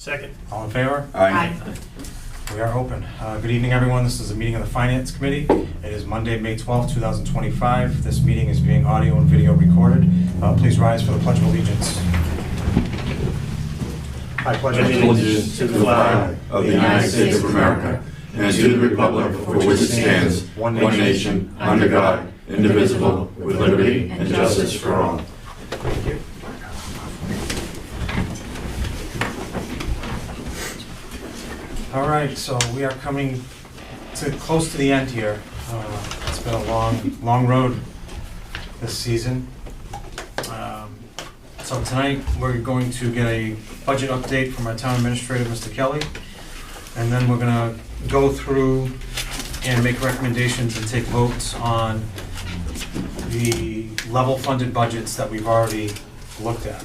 Second. All in favor? Aye. We are open. Good evening, everyone. This is a meeting of the Finance Committee. It is Monday, May 12th, 2025. This meeting is being audio and video recorded. Please rise for the Pledge of Allegiance. I pledge Allegiance to the flag of the United States of America and to the republic for which it stands, one nation, under God, indivisible, with liberty and justice for all. Thank you. All right, so we are coming close to the end here. It's been a long road this season. So tonight, we're going to get a budget update from our town administrator, Mr. Kelly. And then we're gonna go through and make recommendations and take votes on the level funded budgets that we've already looked at.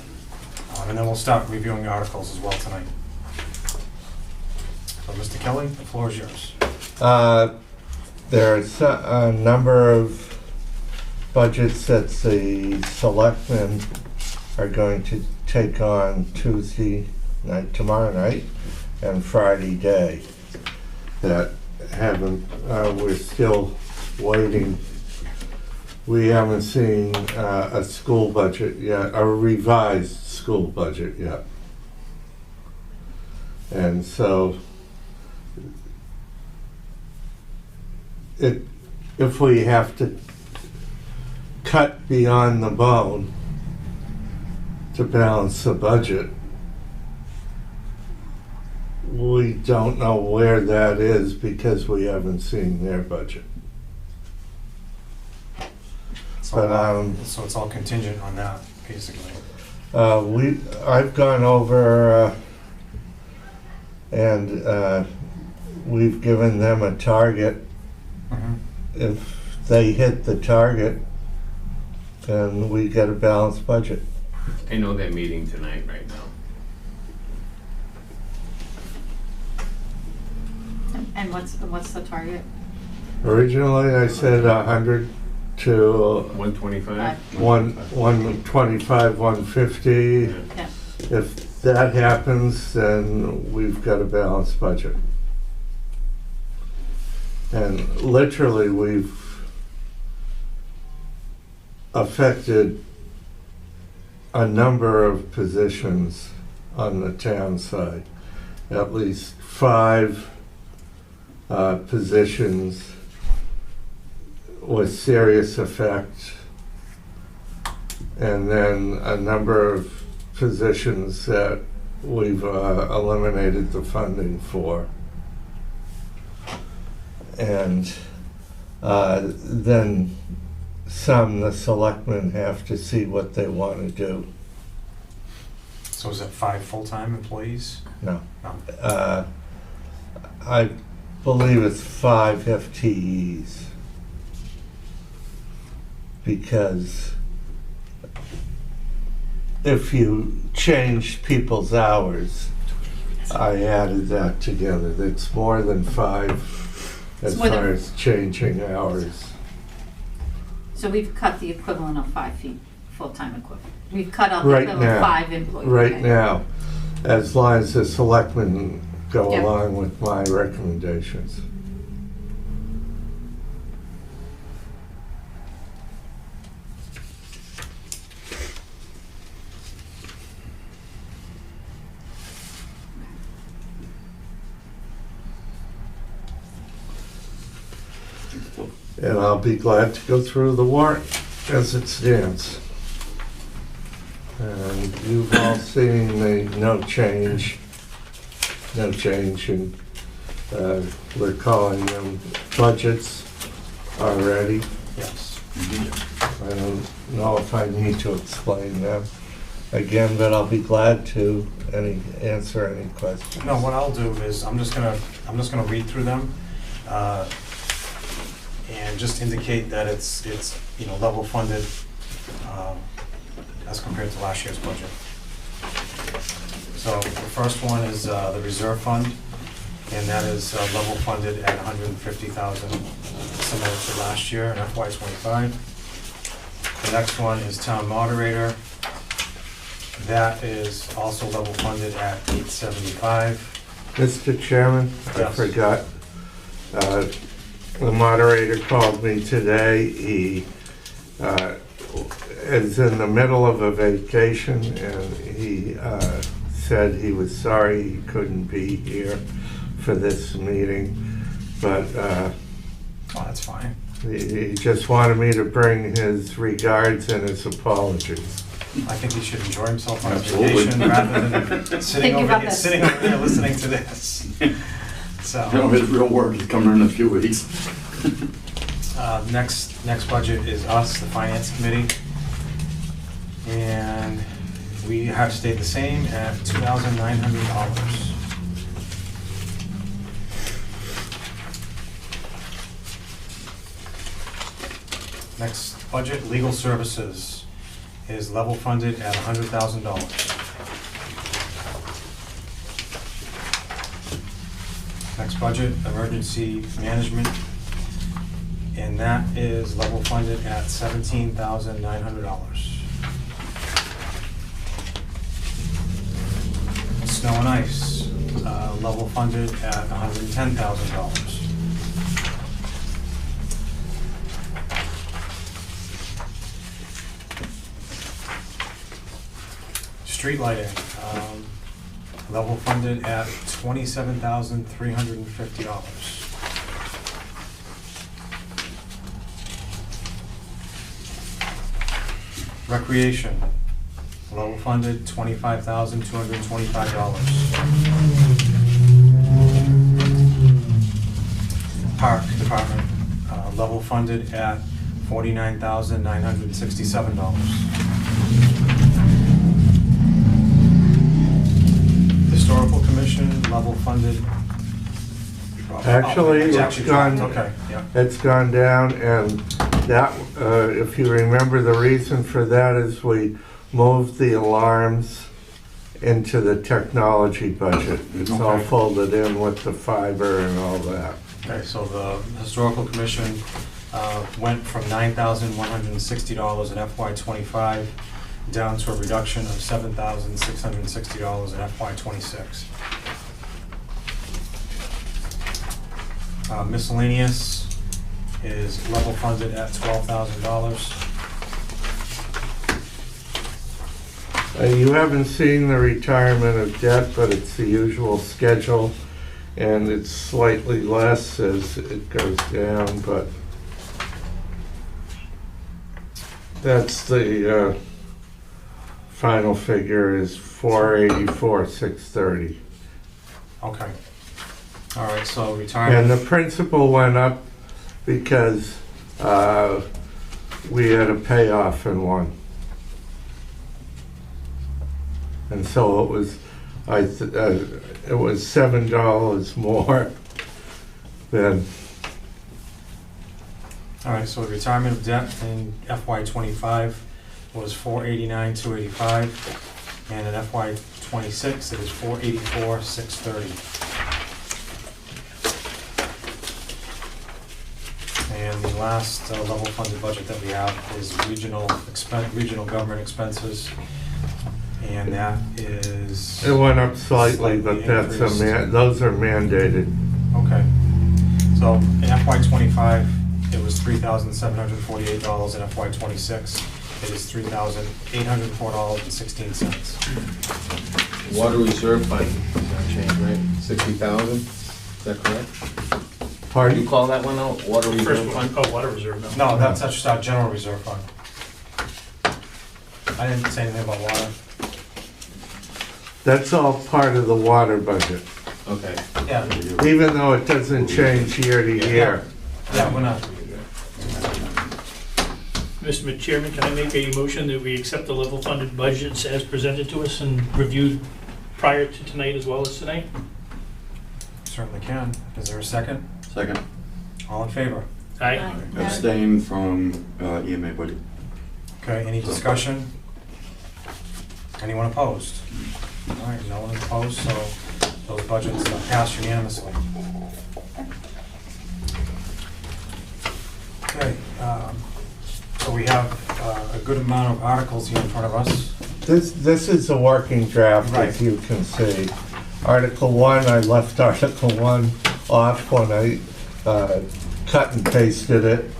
And then we'll start reviewing the articles as well tonight. So Mr. Kelly, the floor is yours. There's a number of budgets that the selectmen are going to take on Tuesday night, tomorrow night, and Friday day that haven't, we're still waiting. We haven't seen a school budget yet, a revised school budget yet. And so if we have to cut beyond the bone to balance the budget, we don't know where that is because we haven't seen their budget. So it's all contingent on that, basically. I've gone over and we've given them a target. If they hit the target, then we get a balanced budget. I know they're meeting tonight right now. And what's the target? Originally, I said 100 to 125? 125, 150. Yeah. If that happens, then we've got a balanced budget. And literally, we've affected a number of positions on the town side. At least 5 positions with serious effect, and then a number of positions that we've eliminated the funding for. And then the selectmen have to see what they want to do. So is that 5 full-time employees? No. No. I believe it's 5 FTEs. Because if you change people's hours, I added that together. It's more than 5 as far as changing hours. So we've cut the equivalent of 5 feet, full-time equivalent. We've cut out the Right equivalent of now. 5 employees. Right okay. now, as long as the selectmen go Yeah. along with my recommendations. And I'll be glad to go through the warrant as it stands. And you've all seen the no change, and we're calling them budgets already. Yes. I don't know if I need to explain them again, but I'll be glad to answer any questions. No, what I'll do is I'm just gonna read through them and just indicate that it's level funded as compared to last year's budget. So the first one is the reserve fund, and that is level funded at $150,000, similar to last year in FY25. The next one is town moderator. that is also level funded at 875. Mr. Chairman, I Yes. forgot. The moderator called me today. He is in the middle of a vacation, and he said he was sorry he couldn't be here for this meeting, but Oh, that's fine. he just wanted me to bring his regards and his apologies. I think he should enjoy himself on his Absolutely. vacation rather than sitting Think over about here, this. sitting over here listening to this. You know, So, his real work is coming in a few weeks. next budget is us, the finance committee. And we have stayed the same at $2,900. Next budget, legal services, is level funded at $100,000. Next budget, emergency management, and that is level funded at $17,900. Snow and ice, level funded at $110,000. Street lighting, level funded at $27,350. Recreation, level funded $25,225. Park department, level funded at $49,967. Historical Commission, level funded. Actually, It's it's gone- Okay, yeah. It's gone down, and that, if you remember, the reason for that is we moved the alarms into the technology budget. It's all Okay. folded in with the fiber and all that. Okay, so the Historical Commission went from $9,160 in FY '25 down to a reduction of $7,660 in FY '26. Miscellaneous is level funded at $12,000. You haven't seen the retirement of debt, but it's the usual schedule, and it's slightly less as it goes down, but that's the final figure is 484,630. Okay. All right, so And retirement, the principal went up because we had a payoff in one. And so it was, it was $7 more than, all right, so the retirement of debt in FY '25 was $489,285, and in FY '26 it is $484,630. And the last level funded budget that we have is regional government expenses, and that is, it went up slightly, but Slightly that's those are mandated. okay. So in FY '25, it was $3,748, in FY '26, it is $3,804.16. Water reserve fund, is that changed, right? 60,000, is that correct? How do you Pardon? call that one out? Water First reserve one, fund? oh, water reserve, no. No, that's just our general reserve fund. I didn't say anything about water. That's all part of the water budget, Okay. Yeah, even though it doesn't change year to year. yeah, we're not. Mr. Chairman, can I make a motion that we accept the level funded budgets as presented to us and reviewed prior to tonight as well as tonight? Certainly can. Is there a second? Second, All in favor? Aye. abstain from EMA budget. Okay, any discussion? Anyone opposed? All right, no one opposed, so those budgets pass unanimously. Okay, so we have a good amount of articles here in front of us. This is a working draft, Right. as you can see. Article 1, I left Article 1 off when I cut and pasted it.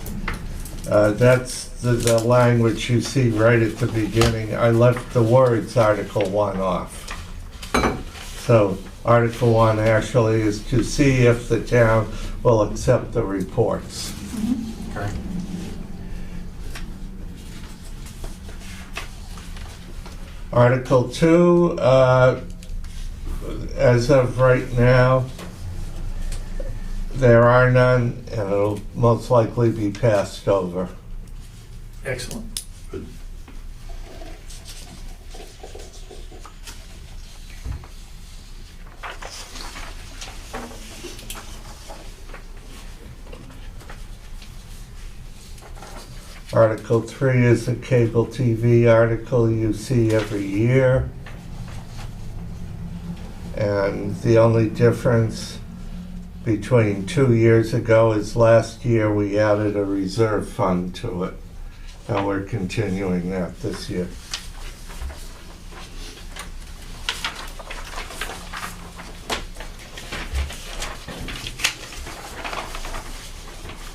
That's the language you see right at the beginning. I left the words Article 1 off. So Article 1 actually is to see if the town will accept the reports. Okay. Article 2, as of right now, there are none, and it'll most likely be passed over. Excellent. Article 3 is a cable TV article you see every year. And the only difference between 2 years ago is last year we added a reserve fund to it. And we're continuing that this year.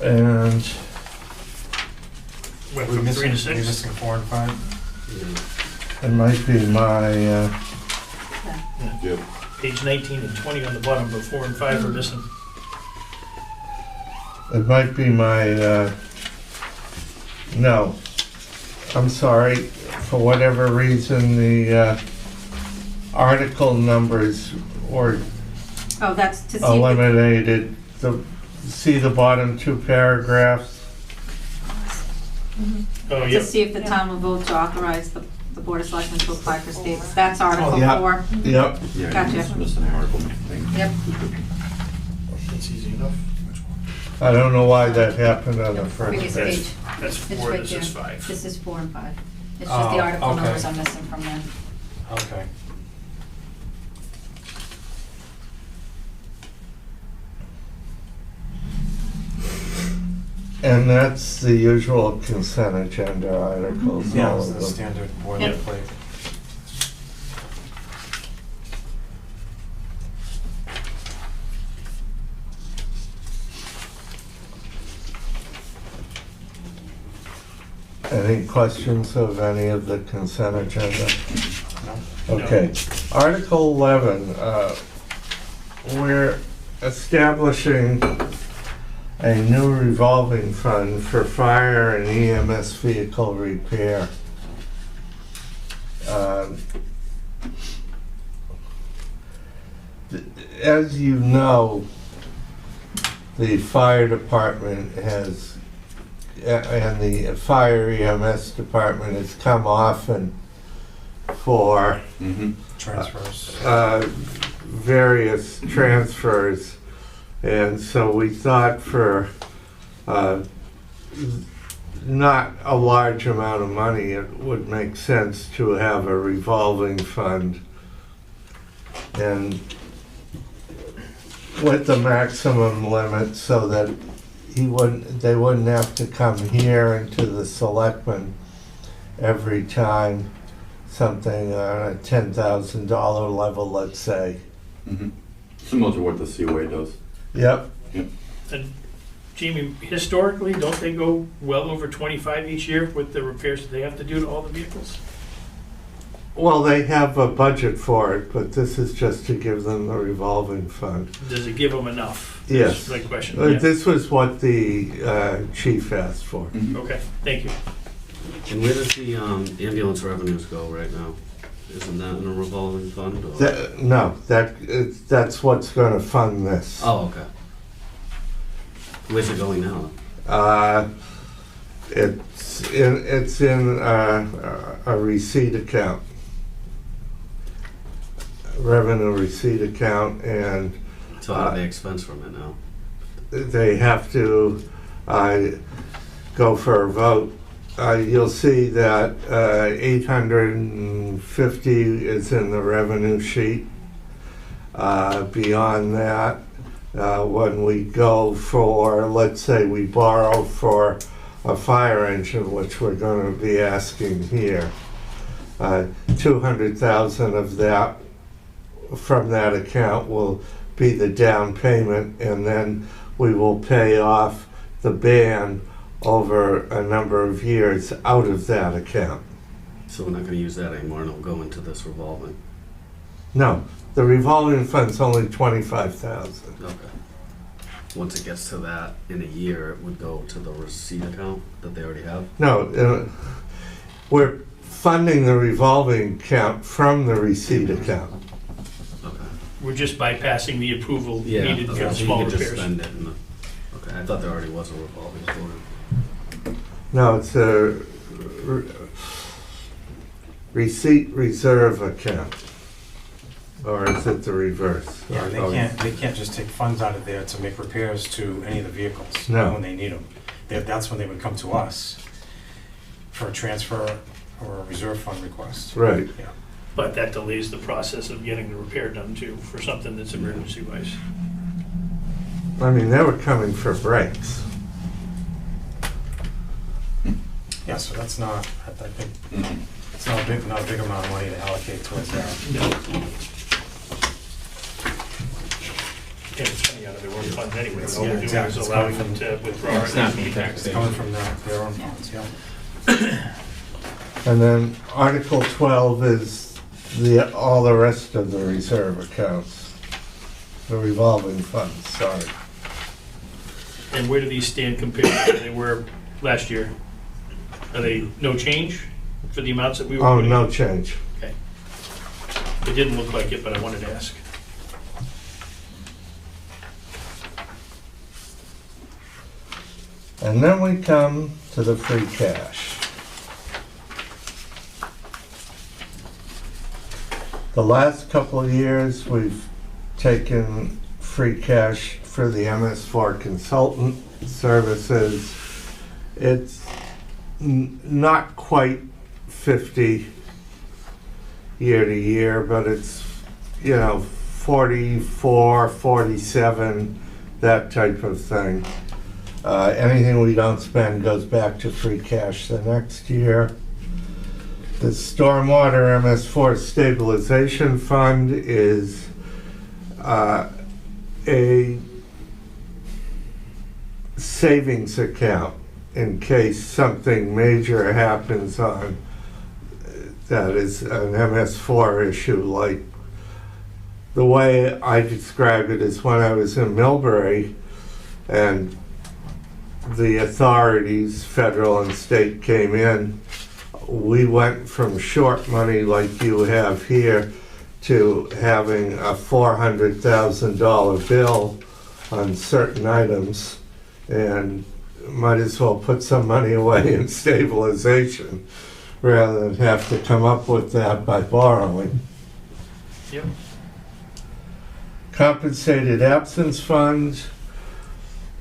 And Went We from 3 to missing, we 6. missing 4 and 5? it might be my, Yep. Page 19 and 20 on the bottom, but 4 and 5 are missing. it might be my, no. I'm sorry, for whatever reason, the article numbers were Oh, that's to see if eliminated. See the bottom 2 paragraphs? Oh, to yeah. see if the town will vote to authorize the Board of Selectmen to apply for states. That's Article Yeah. 4. Yep. Yeah, Gotcha. you just missed an article thing. Yep. That's easy enough. I don't know why that happened on the first Previous page. page. That's It's 4, right this there. is 5. This is 4 and 5. It's just Oh, the article okay. numbers I'm missing from there. Okay. And that's the usual consent agenda articles, Yeah, all it's of the them. standard boilerplate. Any questions of any of the consent agenda? No? Okay. Article 11, we're establishing a new revolving fund for fire and EMS vehicle repair. As you know, the fire department has, and the fire EMS department has come often for Mm-hmm. Transfers. various transfers. And so we thought for not a large amount of money, it would make sense to have a revolving fund. And with the maximum limit so that they wouldn't have to come here into the selectmen every time something on a $10,000 level, let's say. Mm-hmm. Similar to what the Seaway does. Yep. And Jamie, historically, don't they go well over 25 each year with the repairs that they have to do to all the vehicles? Well, they have a budget for it, but this is just to give them the revolving fund. Does it give them enough? Yes. That's my question. Yeah. This was what the chief asked for. Mm-hmm. Okay, thank you. And where does the ambulance revenues go right now? Isn't that in a revolving fund? Or? No, that's what's gonna fund this. Oh, okay. Where's it going now? It's in a receipt account, revenue receipt account, and So how do they expense from it now? they have to go for a vote. You'll see that 850 is in the revenue sheet. Beyond that, when we go for, let's say we borrow for a fire engine, which we're going to be asking here, 200,000 of that, from that account will be the down payment, and then we will pay off the band over a number of years out of that account. So we're not gonna use that anymore, and it'll go into this revolving. No, the revolving fund's only 25,000. Okay. Once it gets to that in a year, it would go to the receipt account that they already have? No, we're funding the revolving account from the receipt account. Okay. We're just bypassing the approval needed Okay, for so you small could just repairs. spend it in the, okay, I thought there already was a revolving fund. No, it's a receipt reserve account. Or is it the reverse? Yeah, they can't just take funds out of there to make repairs to any of the vehicles. No. When they need them. That's when they would come to us for a transfer or a reserve fund request. Right. Yeah. But that delays the process of getting the repair done too, for something that's emergency wise. I mean, they were coming for brakes. Yeah, so that's not, I think, it's not a big amount of money to allocate towards that. And it's coming out of their own funds anyway. It's- All yeah, we're doing exactly. is It's allowing coming them from- to withdraw. It's not it. from tax It's coming from their own funds, yeah. And then Article 12 is all the rest of the reserve accounts. The revolving funds, sorry. And where do these stand compared to where they were last year? Are they no change for the amounts that we were? Oh, putting no in? change. Okay. It didn't look like it, but I wanted to ask. And then we come to the free cash. The last couple of years, we've taken free cash for the MS4 consultant services. It's not quite 50 year to year, but it's, 44, 47, that type of thing. Anything we don't spend goes back to free cash the next year. The Stormwater MS4 Stabilization Fund is a savings account in case something major happens on that is an MS4 issue. Like the way I describe it is when I was in Millbury and the authorities, federal and state, came in, we went from short money like you have here to having a $400,000 bill on certain items, and might as well put some money away in stabilization rather than have to come up with that by borrowing. Yep. Compensated absence fund,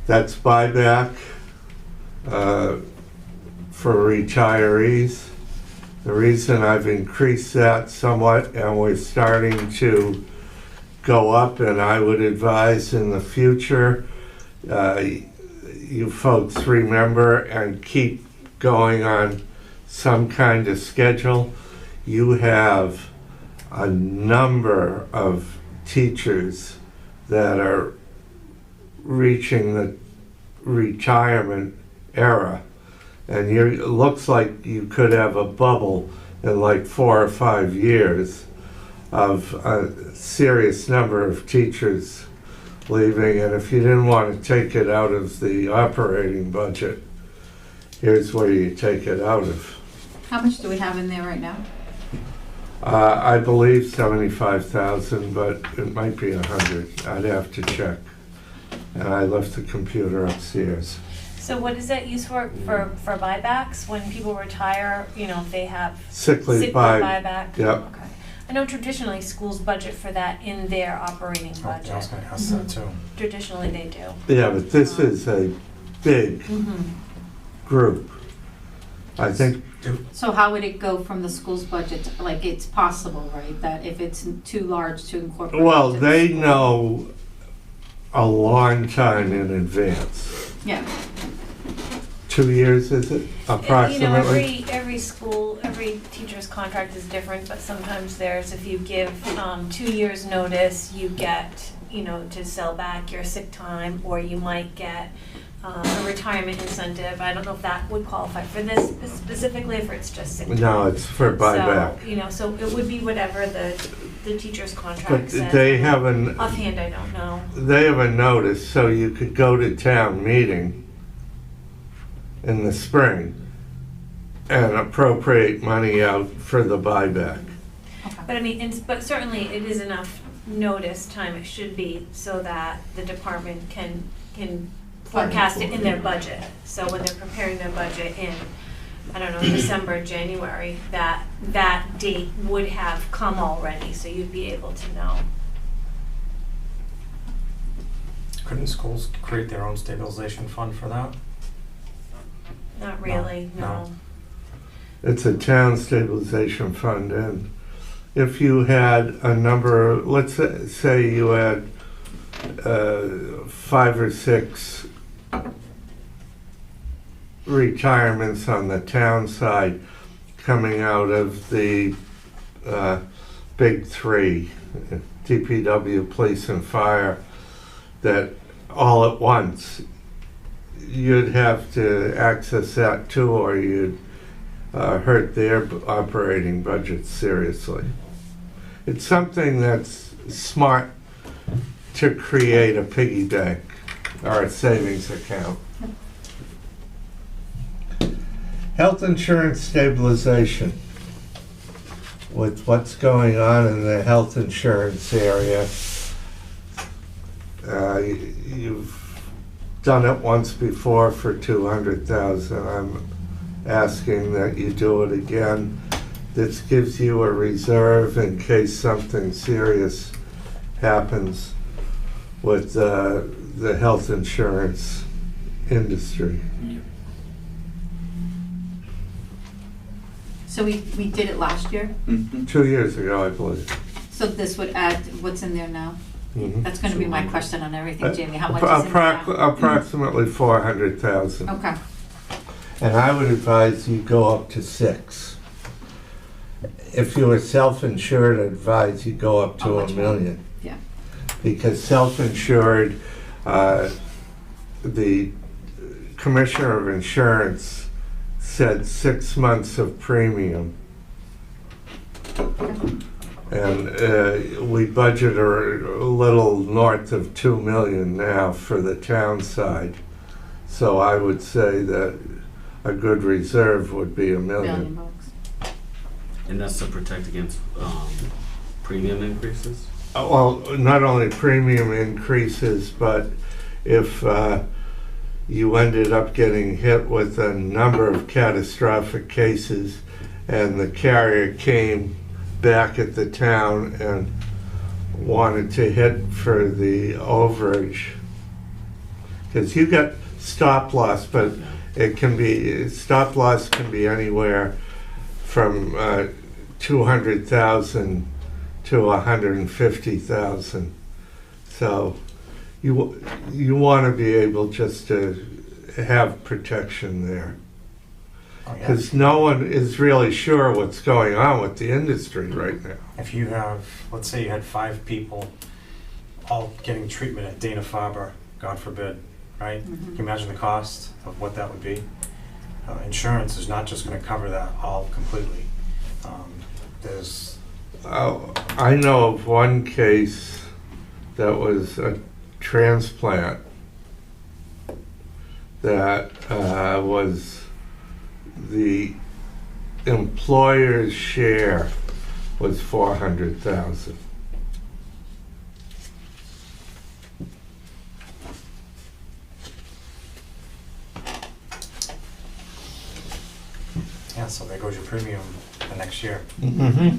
that's buyback for retirees. The reason I've increased that somewhat, and we're starting to go up, and I would advise in the future, you folks remember and keep going on some kind of schedule. You have a number of teachers that are reaching the retirement era, and it looks like you could have a bubble in like 4 or 5 years of a serious number of teachers leaving, and if you didn't want to take it out of the operating budget, here's where you take it out of. How much do we have in there right now? I believe 75,000, but it might be 100. I'd have to check. And I left the computer upstairs. So what is that used for buybacks? When people retire, if they have Sick leave buyback? Yep. Okay. I know traditionally schools budget for that in their operating Oh, I was budget. gonna ask that too. Traditionally they do. Yeah, but this is a big group. I think, So how would it go from the school's budget, like it's possible, right, that if it's too large to incorporate? well, into the they school? know a long time in advance. Yeah, 2 years, is it, approximately? Every every school, every teacher's contract is different, but sometimes there's, if you give 2 years' notice, you get, to sell back your sick time, or you might get a retirement incentive. I don't know if that would qualify for this specifically, if it's just sick time. No, it's for buyback. So it would be whatever the teacher's But contract says. they have an, Offhand, I don't know. they have a notice, so you could go to town meeting in the spring and appropriate money out for the buyback. But I mean, but certainly it is enough notice time, it should be, so that the department can forecast it in their budget. So when they're preparing their budget in, I don't know, December, January, that date would have come already, so you'd be able to know. Couldn't schools create their own stabilization fund for that? Not really, No. no. It's a town stabilization fund, and if you had a number, let's say you had 5 or 6 retirements on the town side coming out of the big 3, DPW, police, and fire, that all at once, you'd have to access that too, or you'd hurt their operating budgets seriously. It's something that's smart to create a piggy bank or a savings account. Health insurance stabilization. With what's going on in the health insurance area, you've done it once before for $200,000. I'm asking that you do it again. This gives you a reserve in case something serious happens with the health insurance industry. So we did it last year, 2 years ago, I believe. so this would add what's in there now? Mhm. That's gonna be my question on everything, Jamie, how much is in there now? Approximately 400,000. Okay, And I would advise you go up to 6. If you were self-insured, I'd advise you go up to Oh, $1 much more. million. yeah, Because self-insured, the Commissioner of Insurance said 6 months of premium. And we budget a little north of 2 million now for the town side. So I would say that a good reserve would be $1 million. $1 million. And that's to protect against premium increases? Well, not only premium increases, but if you ended up getting hit with a number of catastrophic cases and the carrier came back at the town and wanted to hit for the overage. Because you got stop loss, but it can be, stop loss can be anywhere from 200,000 to 150,000. So you want to be able just to have protection there. Oh, yeah. Because no one is really sure what's going on with the industry right now. If you have, let's say you had 5 people all getting treatment at Dana-Farber, God forbid, right? Can you imagine the cost of what that would be? Insurance is not just going to cover that all completely. There's I know of one case that was a transplant that was the employer's share was 400,000. yeah, so there goes your premium the next year. Mm-hmm.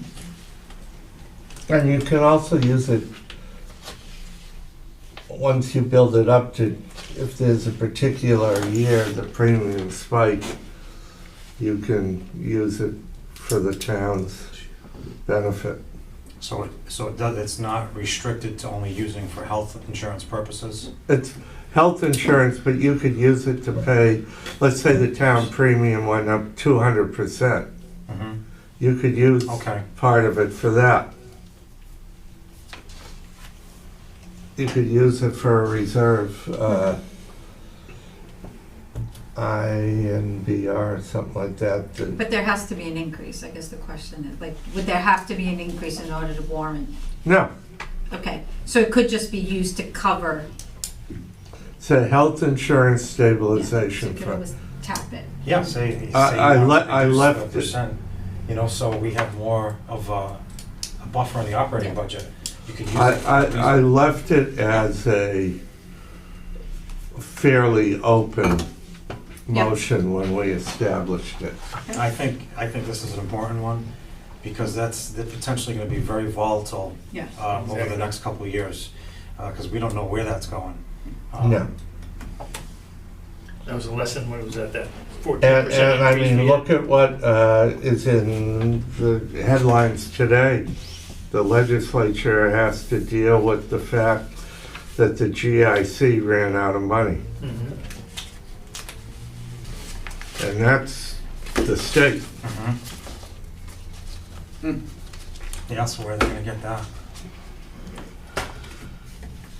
And you can also use it once you build it up to, if there's a particular year the premium spike, you can use it for the town's benefit. So it's not restricted to only using for health insurance purposes? It's health insurance, but you could use it to pay, let's say the town premium went up 200%. Mm-hmm. You could use Okay. part of it for that. You could use it for a reserve, INBR, something like that. But there has to be an increase, I guess the question is, like, would there have to be an increase in order to warrant? No, Okay, so it could just be used to cover. it's a health insurance So stabilization you could fund. always tap it. Yeah, say I you want to I reduce left the it. percent, you know, so we have more of a buffer in the operating Yeah. budget. You could use it. I left it as a fairly open motion when we established it. I think this is an important one, because they're potentially gonna be very volatile Yeah. over the next couple of years, because we don't know where that's going. No. That was a lesson when it was at that 14% And I increase mean, we had. look at what is in the headlines today. The legislature has to deal with the fact that the GIC ran out of money. Mhm. And that's the state. Yeah, so where are they gonna get that?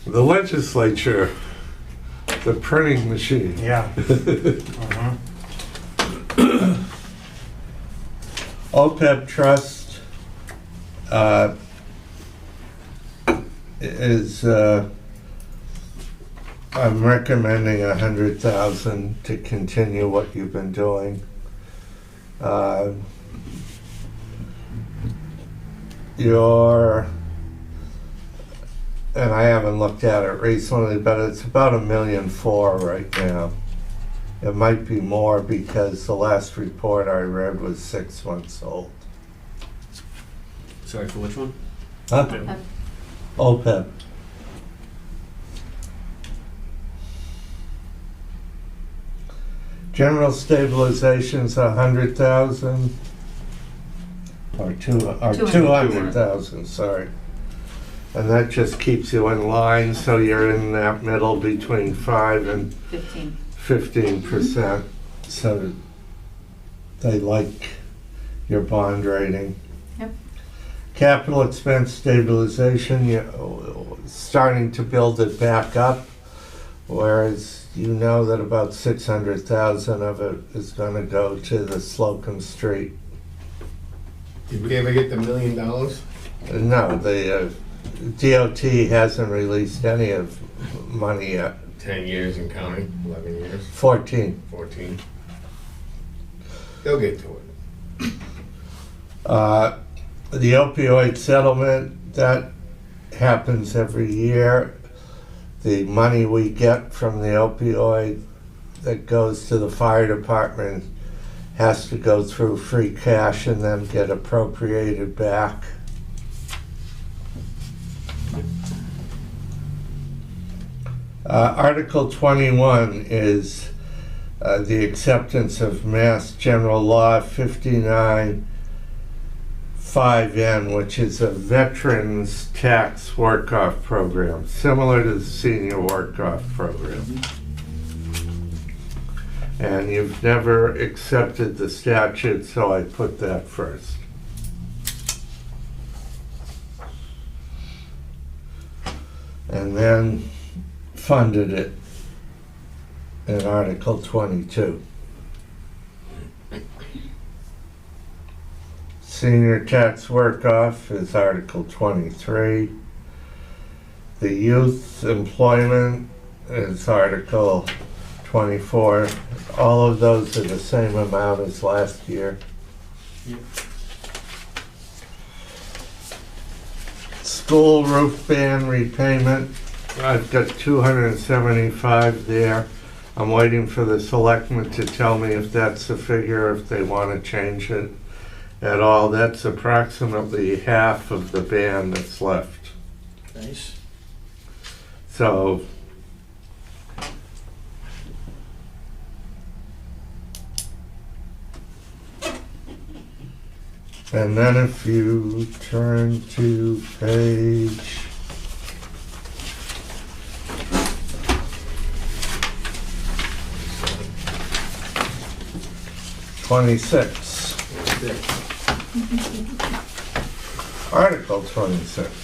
The legislature, the printing machine. Yeah. Mhm. OPEB trust is, I'm recommending 100,000 to continue what you've been doing. And I haven't looked at it recently, but it's about $1.4 million right now. It might be more because the last report I read was 6 months old. Sorry, for which one? Huh? OPEB. General stabilization's 100,000. Or 200,000, sorry. And that just keeps you in line, so you're in that middle between 5 and 15%. So they like your bond rating. Yep. Capital expense stabilization, you're starting to build it back up, whereas you know that about 600,000 of it is gonna go to the Slocum Street. Did we ever get the $1 million? No, the DOT hasn't released any of money yet. 10 years and counting, 11 years, 14. 14. They'll get to it. The opioid settlement, that happens every year. The money we get from the opioid that goes to the fire department has to go through free cash and then get appropriated back. Article 21 is the acceptance of Mass General Law 59-5N, which is a veterans tax work-off program, similar to the senior work-off program. And you've never accepted the statute, so I put that first. And then funded it in Article 22. Senior tax work-off is Article 23. The youth employment is Article 24. All of those are the same amount as last year. Yep. School roof ban repayment, I've got 275 there. I'm waiting for the selectmen to tell me if that's the figure, if they want to change it at all. That's approximately half of the ban that's left. Nice. So And then if you turn to page 26. Article 26.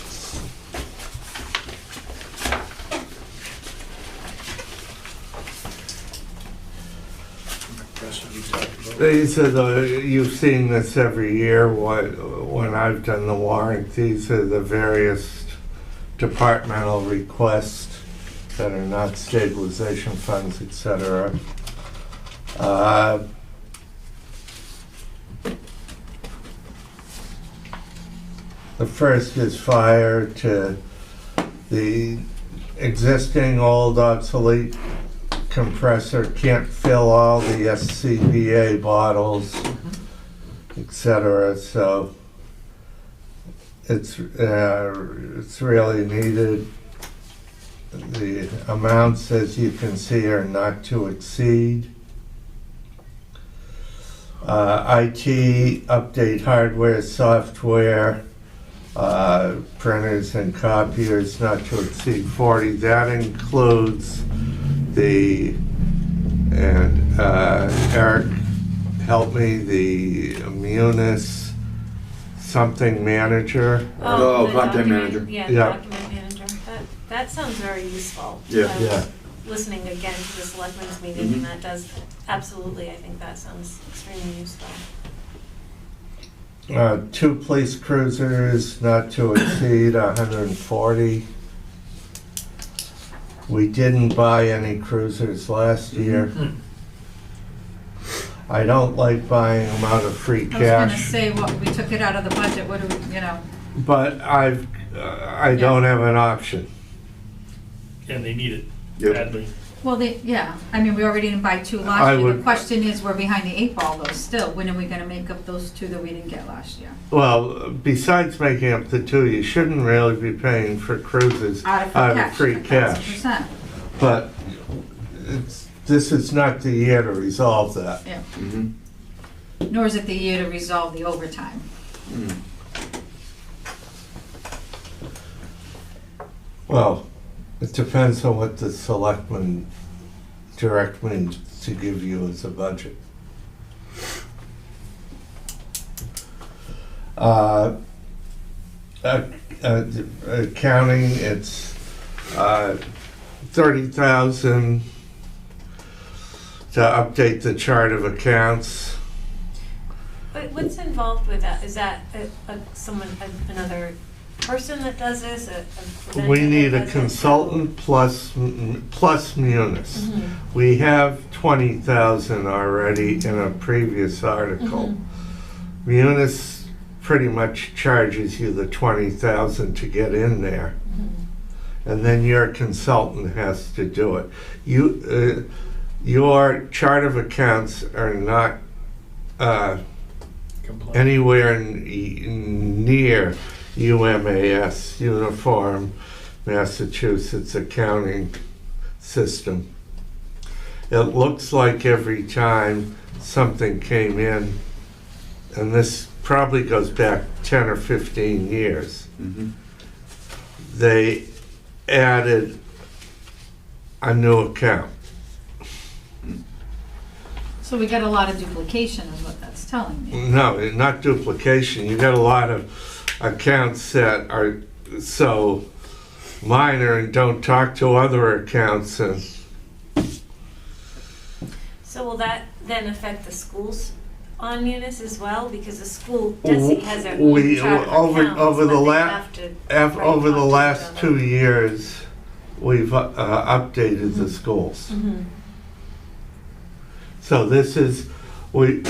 These are you've seen this every year when I've done the warrant. These are the various departmental requests that are not stabilization funds, etc. The first is fire to the existing old obsolete compressor can't fill all the SCBA bottles, etc. So it's really needed. The amounts, as you can see, are not to exceed. IT, update hardware, software, printers and copiers, not to exceed 40. That includes and Eric, help me, the Munis something manager. Oh, the content document- manager. Yeah, the Yeah. document manager. That sounds very useful. Yeah. I was Yeah. listening again to the selectmen's meeting, Mhm. and that does, absolutely, I think that sounds extremely useful. 2 police cruisers, not to exceed 140. We didn't buy any cruisers last year. I don't like buying them out of free I was gonna cash, say, what, we took it out of the budget, what do we, but I don't have an option. And they need it Yep. badly. well, I mean, we already didn't buy 2 I last year. The would- question is, we're behind the 8 ball though still. When are we gonna make up those 2 that we didn't get last year? Well, besides making up the 2, you shouldn't really be paying for cruises Out of out of free 1,000%. cash. But this is not the year to resolve that. Yeah, Mhm. nor is it the year to resolve the overtime. Mm. Well, it depends on what the selectmen direct me to give you as a budget. Accounting, it's 30,000 to update the chart of accounts. But what's involved with that? Is that another person that does this? A vendor We that need a does it? consultant plus Munis. Mhm. We have 20,000 already in a previous article. Mhm. Munis pretty much charges you the 20,000 to get in there, Mhm. and then your consultant has to do it. Your chart of accounts are not Compliant. anywhere near UMAS, Uniform Massachusetts Accounting System. It looks like every time something came in, and this probably goes back 10 or 15 years, Mhm. they added a new account. So we got a lot of duplication is what that's telling me. No, not duplication. You got a lot of accounts that are so minor and don't talk to other accounts. And So will that then affect the schools on Munis as well? Because the school, DESI has their own We- chart of over- accounts, over the but they la- have to over the talk to last each other. 2 years, we've updated the schools. Mhm. So this is, we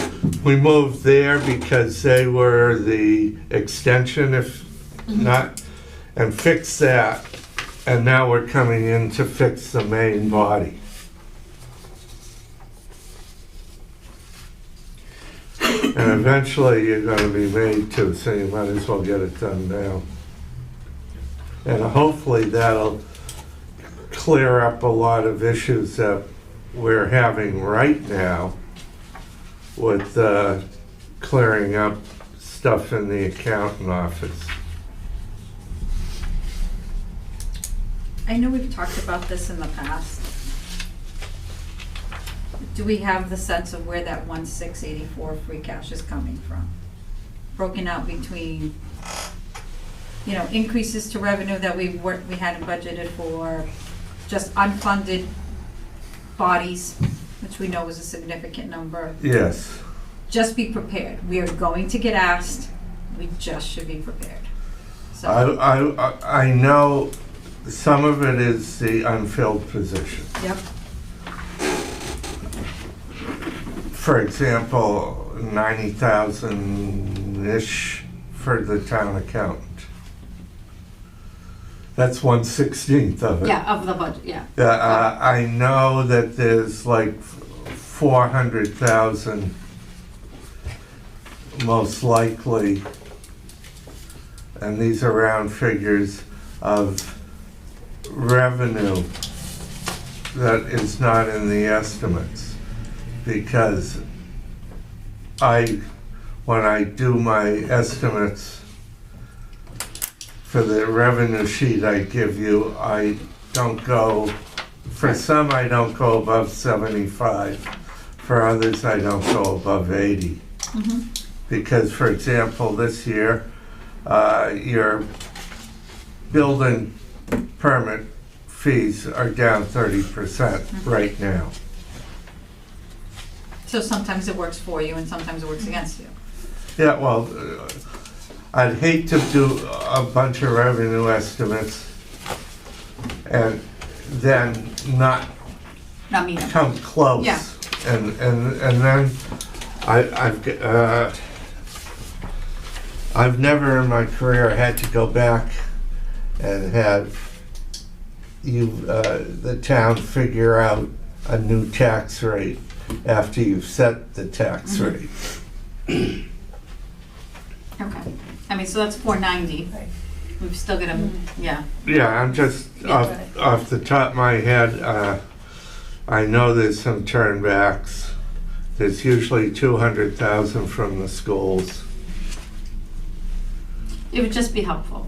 moved there because they were the extension, if not, and fixed that. And now we're coming in to fix the main body. And eventually you're gonna be made to, so you might as well get it done now. And hopefully that'll clear up a lot of issues that we're having right now with clearing up stuff in the accountant office. I know we've talked about this in the past. Do we have the sense of where that 1,684 free cash is coming from? Broken out between, you know, increases to revenue that we hadn't budgeted for, just unfunded bodies, which we know is a significant number. Yes. Just be prepared. We are going to get asked. We just should be prepared. So, I know some of it is the unfilled position. yep. For example, 90,000-ish for the town accountant. That's 1/16 of it. Yeah, of the budget, yeah. I know that there's like 400,000 most likely, and these are round figures, of revenue that is not in the estimates. Because when I do my estimates for the revenue sheet I give you, I don't go, for some I don't go above 75, for others I don't go above 80. Mhm. Because, for example, this year, your building permit fees are down 30% right now. So sometimes it works for you and sometimes it works against you. Yeah, well, I'd hate to do a bunch of revenue estimates and then not Not me. come close. Yeah. And then I've never in my career had to go back and have the town figure out a new tax rate after you've set the tax rate. Okay. I mean, so that's 490. Right. We've still got to, yeah. Yeah, I'm just off the top of my head, I know there's some turnbacks. There's usually 200,000 from the schools. It would just be helpful.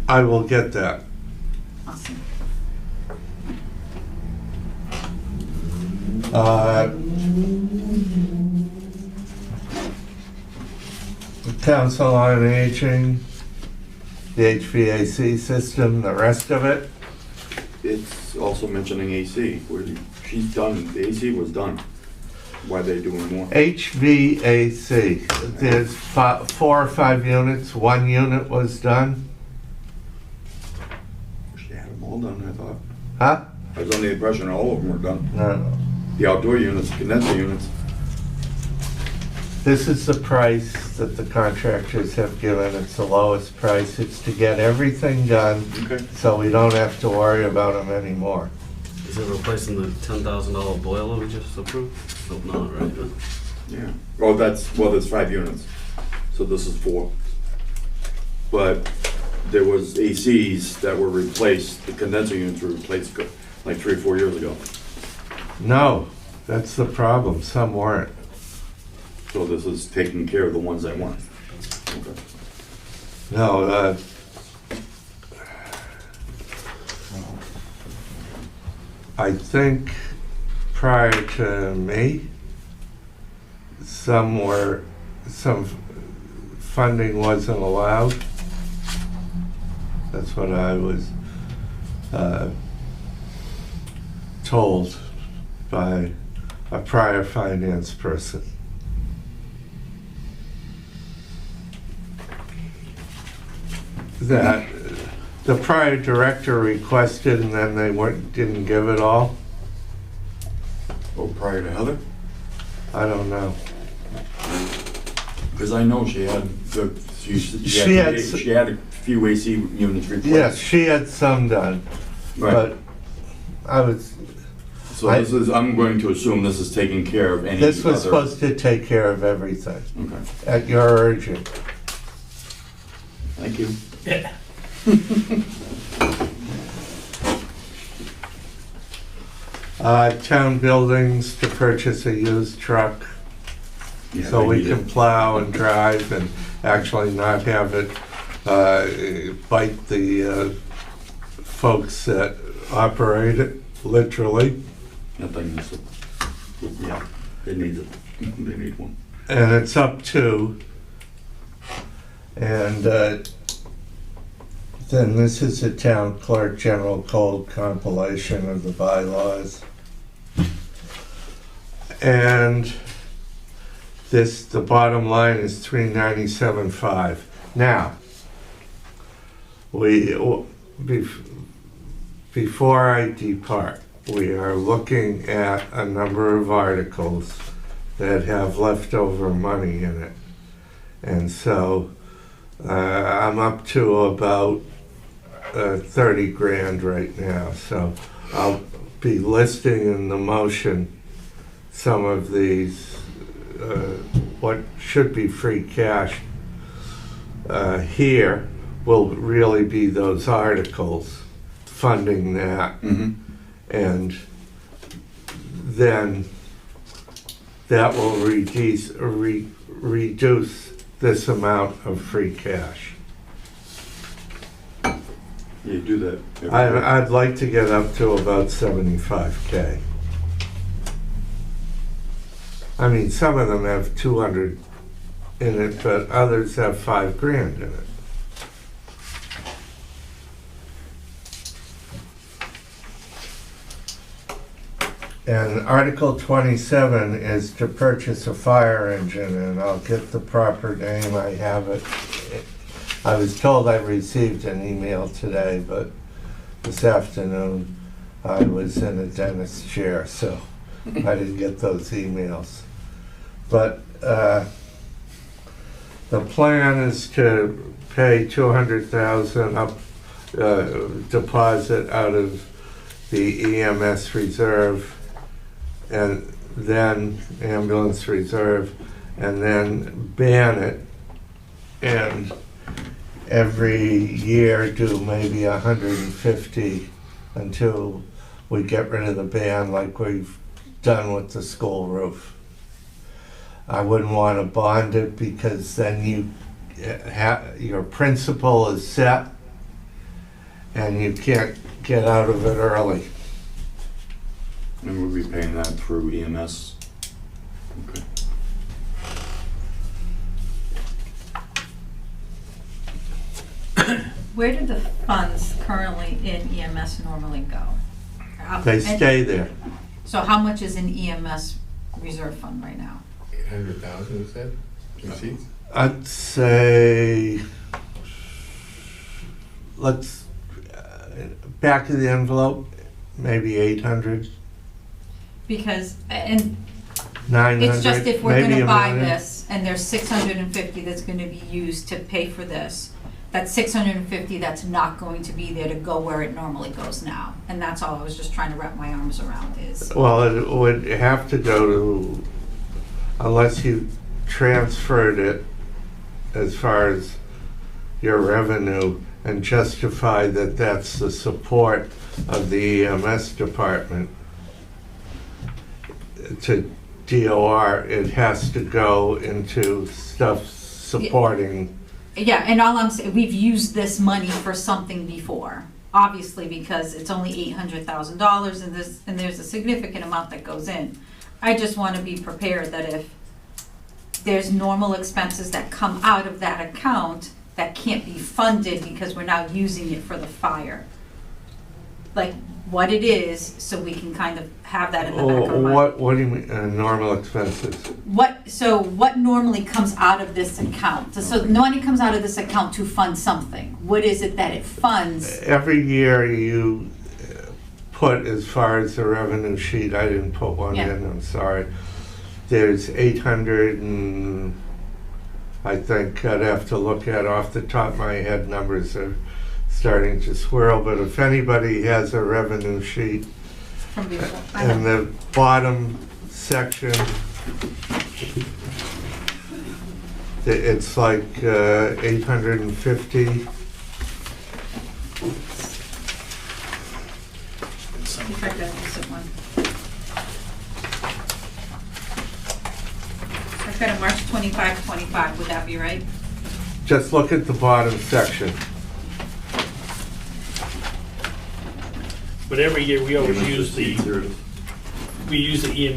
I will get that. Awesome. Council on Aging, the HVAC system, the rest of it. It's also mentioning AC, where she's done, the AC was done. Why are they doing more? HVAC, there's 4 or 5 units, 1 unit was done. She had them all done, I thought. Huh? I was under the impression all of them were done. No. The outdoor units, condenser units. This is the price that the contractors have given. It's the lowest price. It's to get everything done Okay. so we don't have to worry about them anymore. Is it replacing the $10,000 boiler we just approved? Hope not, right? Yeah. Oh, there's 5 units. So this is 4. But there was ACs that were replaced, the condenser units were replaced like 3 or 4 years ago. No, that's the problem. Some weren't. So this is taking care of the ones that weren't. Okay. No, I think prior to me, some funding wasn't allowed. That's what I was told by a prior finance person. That the prior director requested and then they didn't give it all. Oh, prior to Heather? I don't know. Because I know she had She had a few AC units replaced. Yes, she had some done, Right. but I was, So this is, I'm going to assume this is taking care of any this was other- supposed to take care of everything Okay, at your urging. thank you. Yeah. Town buildings to purchase a used truck Yeah, so they we need can it. plow and drive and actually not have it bite the folks that operate it, literally. That thing is, yeah, they need it, they need one. And it's up to, and then this is the town clerk general code compilation of the bylaws. And this, the bottom line is 397.5. Now, before I depart, we are looking at a number of articles that have leftover money in it. And so I'm up to about 30 grand right now. So I'll be listing in the motion some of these, what should be free cash here will really be those articles funding that. Mm-hmm. And then that will reduce this amount of free cash. You do that. every year. I'd like to get up to about 75K. I mean, some of them have 200 in it, but others have 5 grand in it. And Article 27 is to purchase a fire engine, and I'll get the proper name, I have it. I was told I received an email today, but this afternoon I was in a dentist's chair, so I didn't get those emails. But the plan is to pay $200,000 up deposit out of the EMS reserve, and then ambulance reserve, and then ban it, and every year do maybe 150 until we get rid of the ban, like we've done with the school roof. I wouldn't want to bond it because then your principal is set and you can't get out of it early. And we'll be paying that through EMS. Okay. Where do the funds currently in EMS normally go? They stay there. So how much is in EMS reserve fund right now? 800,000, you said? Receipts? I'd say, let's, back of the envelope, maybe 800, Because, and 900, it's just if we're maybe gonna a buy million. this, and there's 650 that's gonna be used to pay for this, that's 650 that's not going to be there to go where it normally goes now. And that's all I was just trying to wrap my arms around is, Well, it would have to go to, unless you transferred it as far as your revenue and justify that that's the support of the EMS department to DOR, it has to go into stuff supporting. yeah, and all I'm saying, we've used this money for something before. Obviously, because it's only $800,000 and there's a significant amount that goes in. I just wanna be prepared that if there's normal expenses that come out of that account that can't be funded because we're now using it for the fire. Like, what it is, so we can kind of have that in the back of our mind. What do you mean, normal expenses? What normally comes out of this account? So money comes out of this account to fund something. What is it that it funds? Every year you put, as far as the revenue sheet, I didn't put one Yeah. in, I'm sorry. There's 800 and I think I'd have to look at off the top of my head, numbers are starting to swirl, but if anybody has a revenue sheet, From before. I in know. the bottom section, it's like 850. If I got this at one. I've got a March 25, 25, would that be right? just look at the bottom section. But every year, we always EMS use the, receipts, here it is. we use the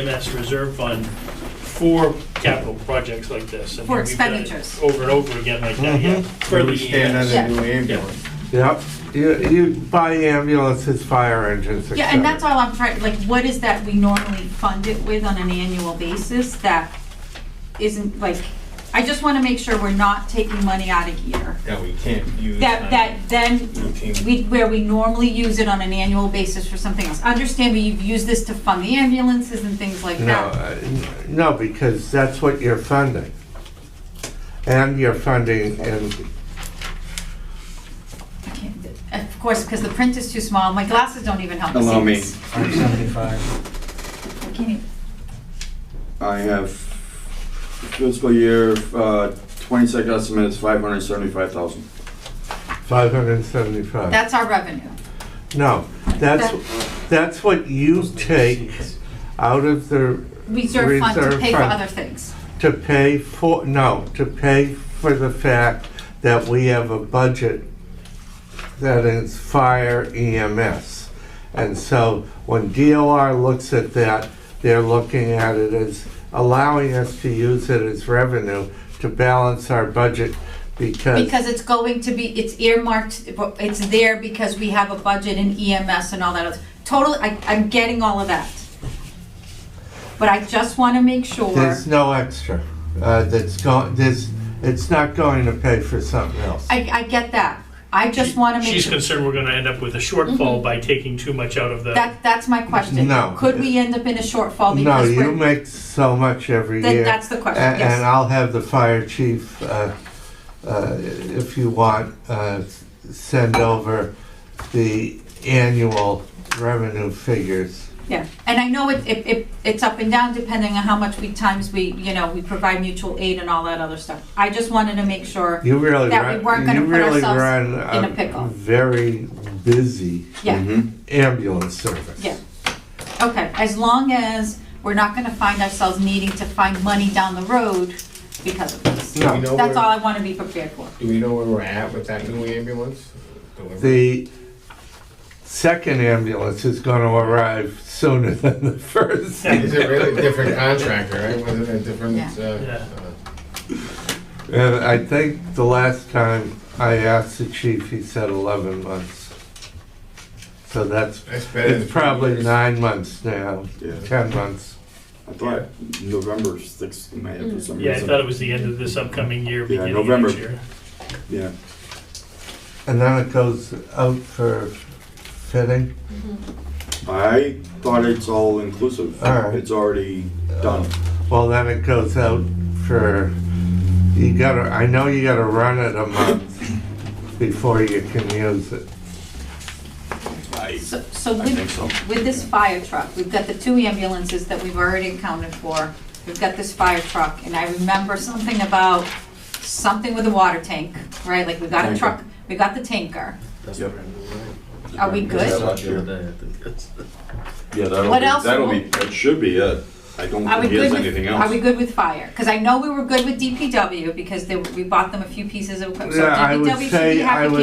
EMS reserve fund for capital projects like this. I mean, For we've done it expenditures. Over and over again like that, yeah. For Where the we stand on EMS. Yeah. the new ambulance. Yep, you buy ambulances, fire engines, etc. Yeah, and that's all I'm trying, like, what is that we normally fund it with on an annual basis that isn't, like, I just wanna make sure we're not taking money out of here. That we can't use. That then, Routine. where we normally use it on an annual basis for something else. Understand we've used this to fund the ambulances and things like No, that. no, because that's what you're funding. And you're funding, and I can't- Of course, because the print is too small, my glasses don't even help me Allow see me. this. 575. I can't even- I have fiscal year, 22nd estimate is 575,000. 575. That's our revenue. No, that's what you take out of the Reserve fund to Reserve pay for fund. other things. to pay for the fact that we have a budget that is fire EMS. And so when DOR looks at that, they're looking at it as allowing us to use it as revenue to balance our budget because, Because it's going to be, it's earmarked, it's there because we have a budget in EMS and all that. Totally, I'm getting all of that. But I just want to make sure, there's no extra. It's not going to pay for something else. I get that. I just want to make She's sure, concerned we're gonna end up with a shortfall by taking too much out of the. that's my question. No. Could we end up in a shortfall No, because you we're, make so much every year. that's the question, And yes. I'll have the fire chief, if you want, send over the annual revenue figures. Yeah, and I know it's up and down depending on how much we provide mutual aid and all that other stuff. I just wanted to make sure, You really That we weren't gonna put ourselves run in a pickle. very busy yeah, ambulance service. yeah. Okay, as long as we're not gonna find ourselves needing to find money down the road because of this. No. Do we know That's all where, I wanna be prepared for. do we know where we're at with that new ambulance? Delivery? The second ambulance is gonna arrive sooner than the first. Is it really a different contractor, right? Wasn't it a different, Yeah. And I think the last time I asked the chief, he said 11 months. So That's better than it's probably 2 years. 9 months now, Yeah. 10 months. I thought November 6th in my head for some reason. Yeah, I thought it was the end of this upcoming year, beginning of November. next year. Yeah. And then it goes out for fitting. I thought it's all inclusive. All right. It's already done. Well, then it goes out for, I know you gotta run it a month before you can use it. So I think so. with this fire truck, we've got the 2 ambulances that we've already accounted for. We've got this fire truck, and I remember something about, something with a water tank, right? Like, we got a Tanker. truck, we got the tanker. That's Yep. brand new, right? Are we Yeah, good? last The year. other day, I think that's. Yeah, What else? that should be it. I don't Are we think he has good anything with, else. are we good with fire? Because I know we were good with DPW, because we bought them a few pieces of equipment. So Yeah, I would DPW should be say, happy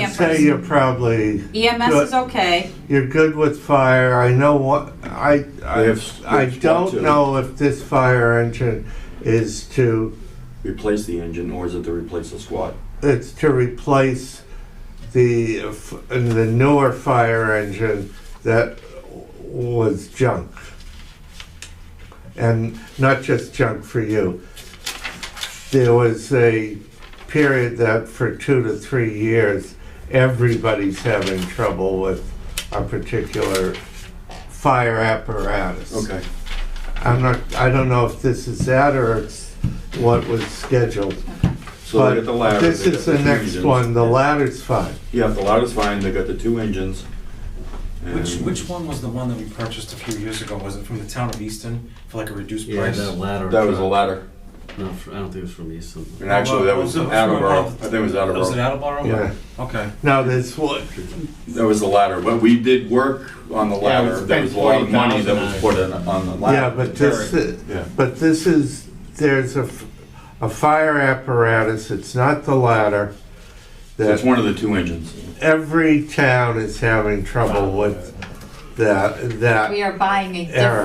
you're campers. probably, EMS is okay. you're good with fire. I know what, I have don't to. know if this fire engine is to, Replace the engine, or is it to replace the squad? it's to replace the newer fire engine that was junk. And not just junk for you. There was a period that for 2 to 3 years, everybody's having trouble with a particular fire apparatus. Okay. I don't know if this is that or it's what was scheduled. So they got the ladder. This they got is the two next engines. one, the ladder's fine. Yeah, the ladder's fine, they got the 2 engines. and- Which one was the one that we purchased a few years ago? Was it from the town of Easton for like a reduced Yeah, price? that ladder. That was a ladder. No, I don't think it was from Easton. And actually, that was Was it from Attleboro. I one- think it was Was it Attleboro. Attleboro? Yeah. Okay. Now, there's what, That was the ladder, but we did work on the Yeah, we ladder. There spent was a lot of money that was $40,000 put in on the ladder. yeah, but this, Yeah. but this is, there's a fire apparatus, it's not the ladder, So it's that one of the two engines. every town is having trouble with that. We are buying a Error.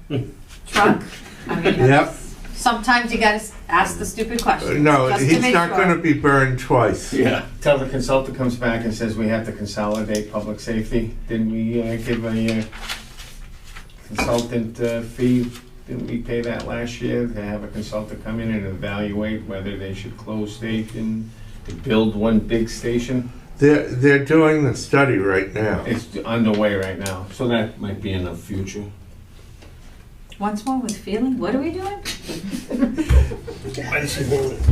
different truck. I mean, Yep. sometimes you gotta ask the stupid questions. No, just to he's make not sure. gonna be burned twice. Yeah. Till the consultant comes back and says we have to consolidate public safety. Didn't we give a consultant fee? Didn't we pay that last year to have a consultant come in and evaluate whether they should close state and build one big station? They're doing the study right now. It's underway right now, so that might be in the future. Once more with feeling, what are we doing?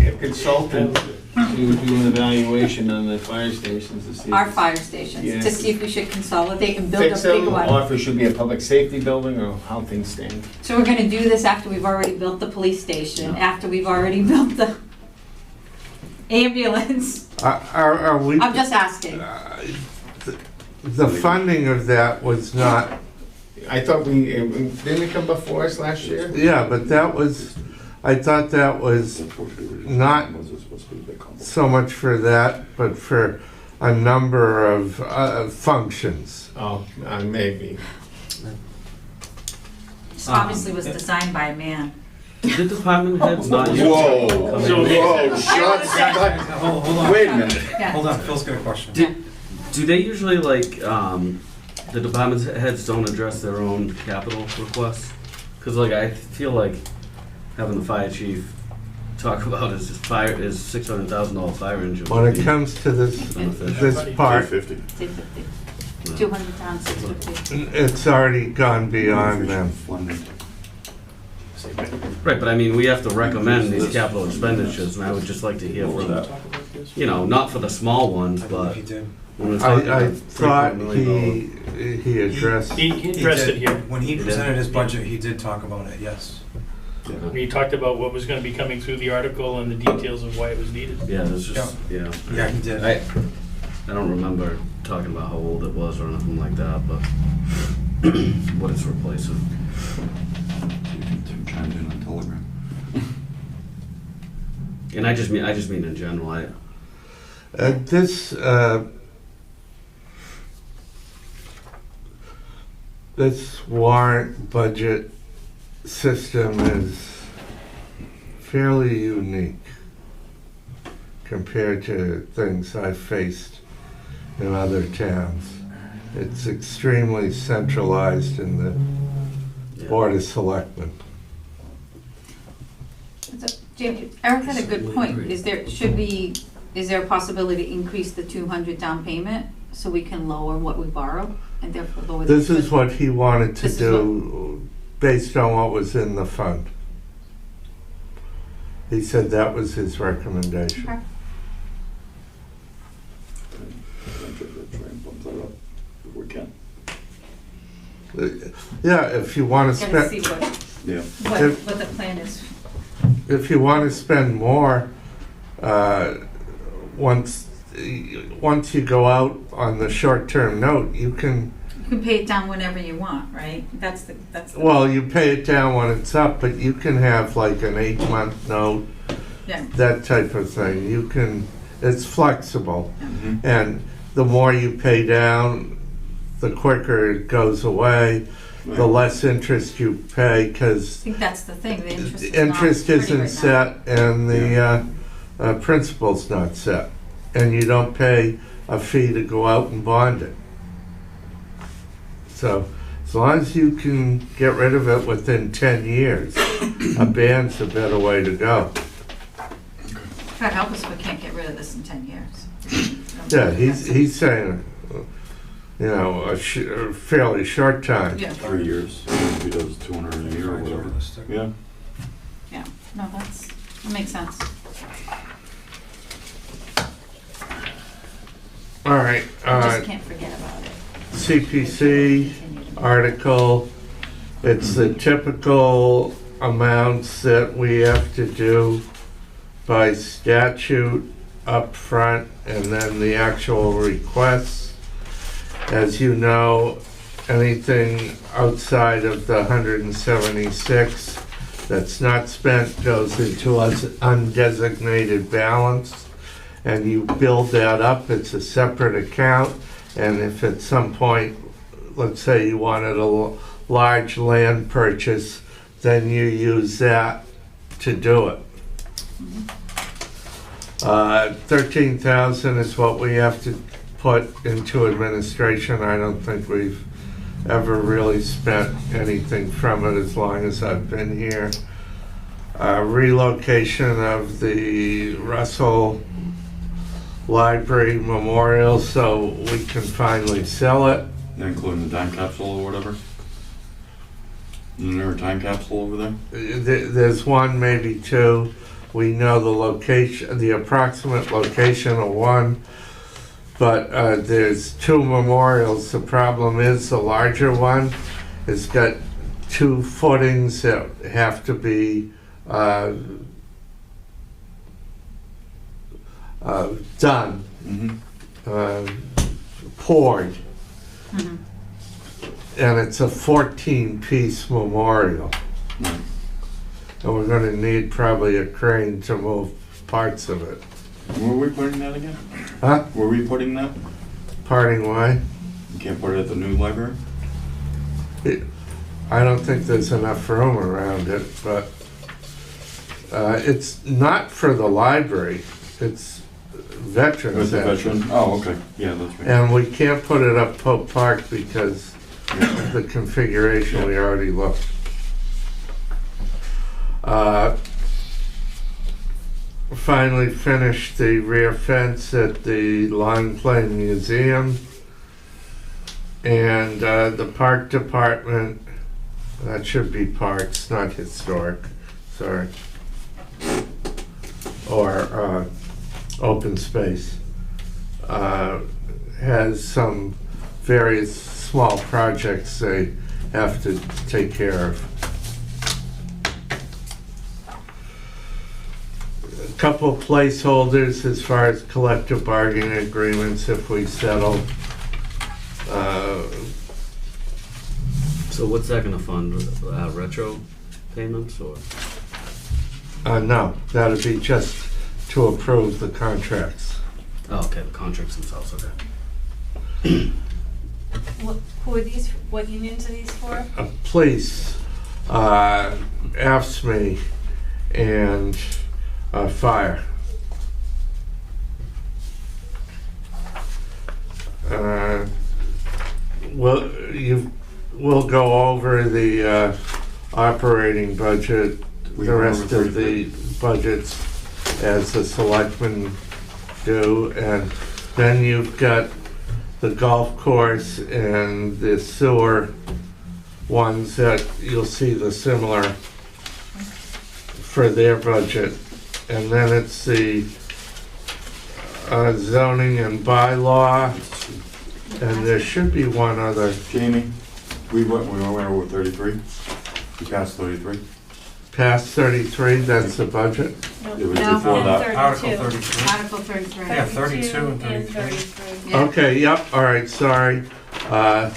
A consultant to do an evaluation on the fire stations to see. Our fire stations, Yeah. to see if we should consolidate and build a Fix big them, or one. if it should be a public safety building, or how things stand. So we're gonna do this after we've already built the police station, after we've already built the ambulance. Are we? I'm just asking. The funding of that was not, I thought didn't it come before us last year? yeah, but that was, I thought that was not so much for that, but for a number of functions. Oh, maybe. This obviously was designed by a man. The department heads not use. Whoa, So- whoa, shots. Hold on. Wait a minute. Yeah. Hold on, Phil's got a question. Do they usually like, the department heads don't address their own capital requests? Cause like, I feel like having the fire chief talk about his $600,000 fire engine. When would it be comes to this part, 550. 250. 200 pounds, 650. it's already gone beyond them. Right, but I mean, we have to recommend these capital expenditures, and I would just like to hear from, you know, not for the small ones, but He did. when we're talking I about thought $3 million. he addressed, He addressed it here. When he did? presented his budget, he did talk about it, yes. He talked about what was gonna be coming through the article and the details of why it was needed. Yeah, there's just, yeah. Yeah, he did. I don't remember talking about how old it was or anything like that, but what it's replacing. Tim chimed in on Telegram. And I just mean in general, this warrant budget system is fairly unique compared to things I've faced in other towns. It's extremely centralized in the Board of Selectmen. Jamie, Eric had a good point. Is there a possibility to increase the 200 down payment so we can lower what we borrow and therefore lower the? This is what he wanted to This is do based on what was in the fund. He said that was his recommendation. Okay. Try and bump that up if we can. Yeah, if you want to Gotta see spend, Yeah. what the plan is. if you want to spend more, once you go out on the short-term note, you can, You can pay it down whenever you want, right? That's the. well, you pay it down when it's up, but you can have like an 8-month note, Yeah. that type of thing. You can, it's flexible. Mhm. And the more you pay down, the quicker it goes away, the less interest you pay, I because think that's the thing, the interest is interest not pretty isn't right set and the principal's not set. And you don't pay a fee to go out and bond it. So as long as you can get rid of it within 10 years, a ban's a better way to go. God help us if we can't get rid of this in 10 years. Yeah, he's saying, you know, a fairly short time. Yeah, 3 years. If he does 200 a year or whatever. Yeah. yeah, no, that makes sense. All right, I just can't forget about it. CPC article, it's the typical amounts that we have to do by statute up front, and then the actual requests. As you know, anything outside of the 176 that's not spent goes into us undesignated balance, and you build that up, it's a separate account, and if at some point, let's say you wanted a large land purchase, then you use that to do it. 13,000 is what we have to put into administration. I don't think we've ever really spent anything from it as long as I've been here. Relocation of the Russell Library Memorial so we can finally sell it. Including the time capsule or whatever? Isn't there a time capsule over there? There's one, maybe two. We know the location, the approximate location of one, but there's two memorials. The problem is the larger one has got 2 footings that have to be done, poured. Mhm. And it's a 14-piece memorial. Right. And we're gonna need probably a crane to move parts of it. Where are we putting that again? Huh? Where are we putting that? Parting way? You can't put it at the new library? I don't think there's enough room around it, but it's not for the library, it's veterans. With the actually. veteran? Oh, okay. Yeah, that's right. And we can't put it up Pope Park because of the configuration we already looked. Finally finished the rear fence at the Long Plain Museum. And the park department, that should be parks, not historic, sorry. Or open space. Has some various small projects they have to take care of. A couple placeholders as far as collective bargaining agreements if we settle. So what's that gonna fund, retro payments or? No, that'd be just to approve the contracts. Oh, okay, the contracts themselves, okay. Who are these, what unions are these for? Police, AFSCME, and fire. We'll go over the operating budget, We the went rest over of the budgets as the selectmen do, and then you've got the golf course and the sewer ones that you'll see the similar for their budget. And then it's the zoning and bylaw, and there should be one other. Jamie, we went over 33. We passed 33. Past 33, that's the budget. It was No. before And that. Article 32. 33. Article 33. Yeah, 32 and 32 33. Yeah. Okay, yep, all right, sorry. I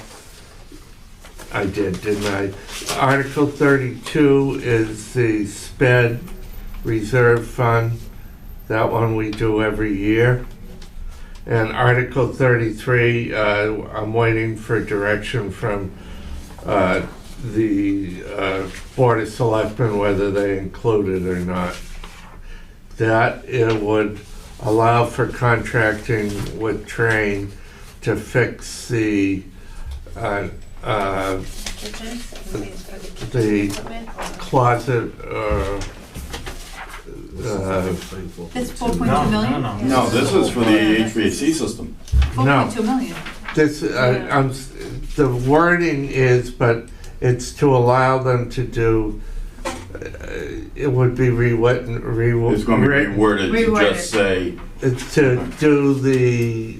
didn't I? Article 32 is the SPED Reserve Fund. That one we do every year. And Article 33, I'm waiting for direction from the Board of Selectmen whether they include it or not. That it would allow for contracting with Train to fix the Kitchens? the Equipment or- closet, That's 4.2 No, million? no, no. No, this is for the HVAC system. 4.2 million. this, the wording is, but it's to allow them to do, it would be rewritten, It's going to be reworded to Reworded. just say, It's to do the,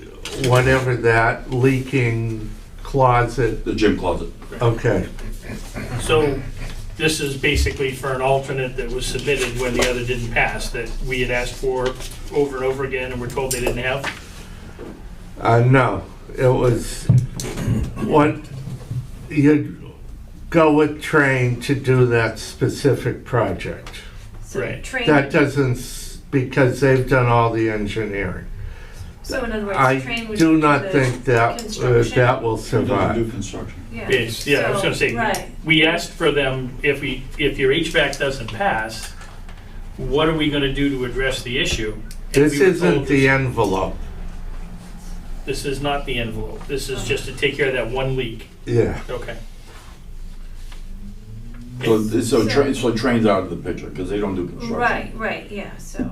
whatever that leaking closet, the gym closet. okay. So this is basically for an alternate that was submitted when the other didn't pass, that we had asked for over and over again and we're told they didn't have? No, it was, what go with Train to do that specific project. So Right. train, That doesn't, because they've done all the engineering. so in other words, I train would do do not the think that, construction. that will Doesn't do survive. construction. Yes, yeah, I was gonna say, Right. we asked for them, if your HVAC doesn't pass, what are we gonna do to address the issue? And This we were isn't told the envelope, This is not the envelope, this is just to take care of that one leak. yeah. Okay. So Train's out of the picture, because they don't do construction. Right, yeah, so,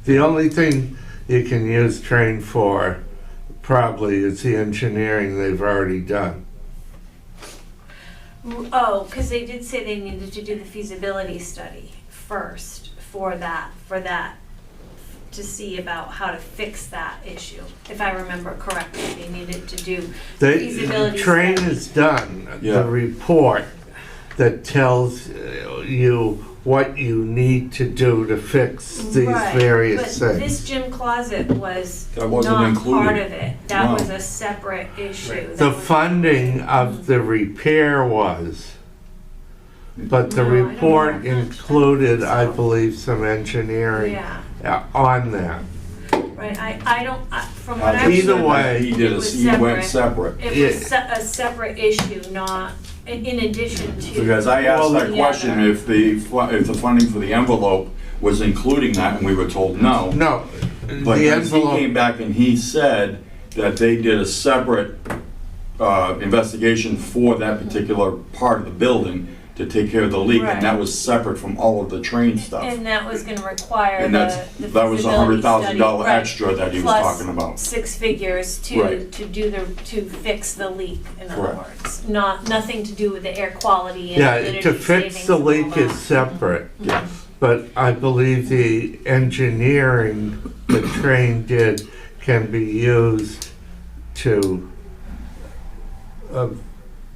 The only thing you can use Train for probably is the engineering they've already done. oh, because they did say they needed to do the feasibility study first for that, to see about how to fix that issue. If I remember correctly, they needed to do feasibility Train study. has done Yeah. the report that tells you what you need to do to fix these Right, various but things. this gym closet was That wasn't not included. part of it. That No. was a separate issue. That The was- funding of the repair was, but the No, I don't report know. included, I So. believe, some engineering Yeah, on that. right, I don't, from what I Either remember, way- He went separate. it Yeah. was a separate issue, not in addition to. Because I asked that the question, other. if the funding for the envelope was including that, and we were told no. No, But the then he came envelope, back and he said that they did a separate investigation for that particular part of the building to take care of the leak, and that Right. was separate from all of the Train stuff. And that was gonna require And the that's, the that was feasibility $100,000 study, right, extra that he was plus talking about. 6 figures Right. to fix the leak, in other Correct. words. Nothing to do with the air quality and yeah, energy to fix savings the and all leak is that. separate. Yes. But I believe the engineering the Train did can be used to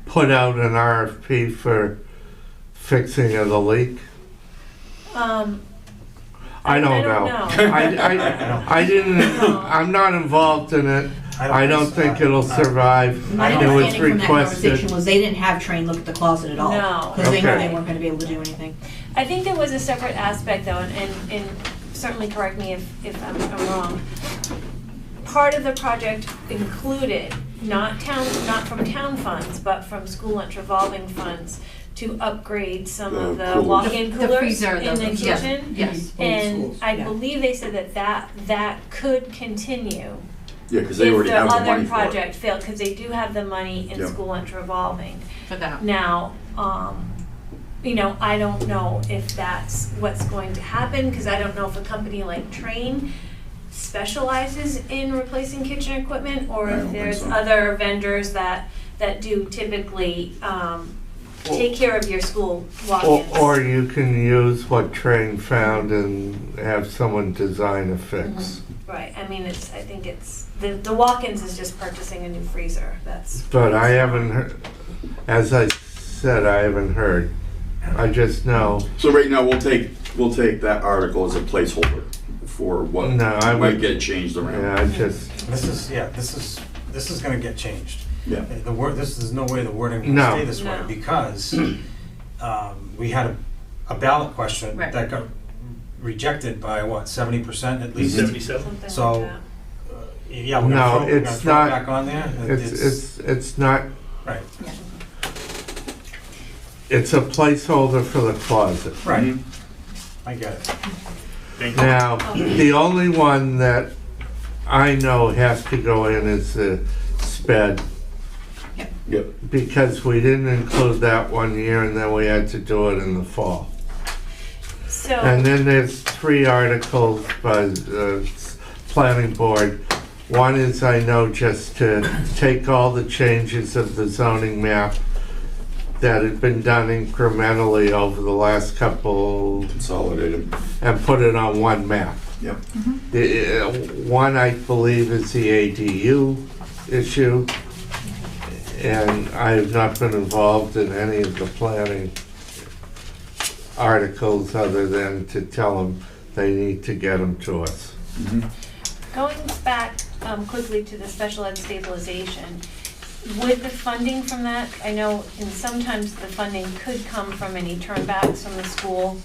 put out an RFP for fixing of the leak. I don't know. I didn't, I'm not involved in it. I don't think it'll survive. My It was understanding from that conversation requested. was they didn't have Train look at the closet at all. No. Because they knew Okay. they weren't gonna be able to do anything. I think there was a separate aspect though, and certainly correct me if I'm wrong. Part of the project included, not from town funds, but from school lunch revolving funds, to upgrade some of The the coolers. walk-in The coolers freezer, in the yeah, kitchen. yes. And I Yeah. believe they said that could continue Yeah, because they if already the have the other money for it. project failed, because they do have the money in Yeah. school lunch revolving. For that. Now, I don't know if that's what's going to happen, because I don't know if a company like Train specializes in replacing kitchen equipment, or I don't if think there's so. other vendors that do typically, take care of your school walk-ins. Or you can use what Train found and have someone design a fix. Right, I mean, I think it's, the walk-ins is just purchasing a new freezer, that's. But I haven't heard, as I said, I haven't heard. I just know, So right now, we'll take that article as a placeholder for what No, I might would- get changed around. yeah, I just, This is gonna get changed. Yeah. The word, this is no way the wording can No. stay this way, No. because we had a ballot question Right. that got rejected by what, 70% at least? 77? Something So, like that. Yeah, we're No, gonna throw it's it not- back on there? it's not, Right, it's a placeholder for the closet. right, Mhm. I get it. Thank you. Now, the only one that I know has to go in is the sped, Yep. because we didn't include that one year and then we had to do it in the fall. And So, then there's 3 articles by the planning board. One is, I know, just to take all the changes of the zoning map that had been done incrementally over the last couple, Consolidated. and put it on one map. Yep. The, one, I believe, is the ADU issue, and I have not been involved in any of the planning articles other than to tell them they need to get them to us. Mhm. going back quickly to the special ed stabilization, Would the funding from that, I know, and sometimes the funding could come from any turnbacks from the school.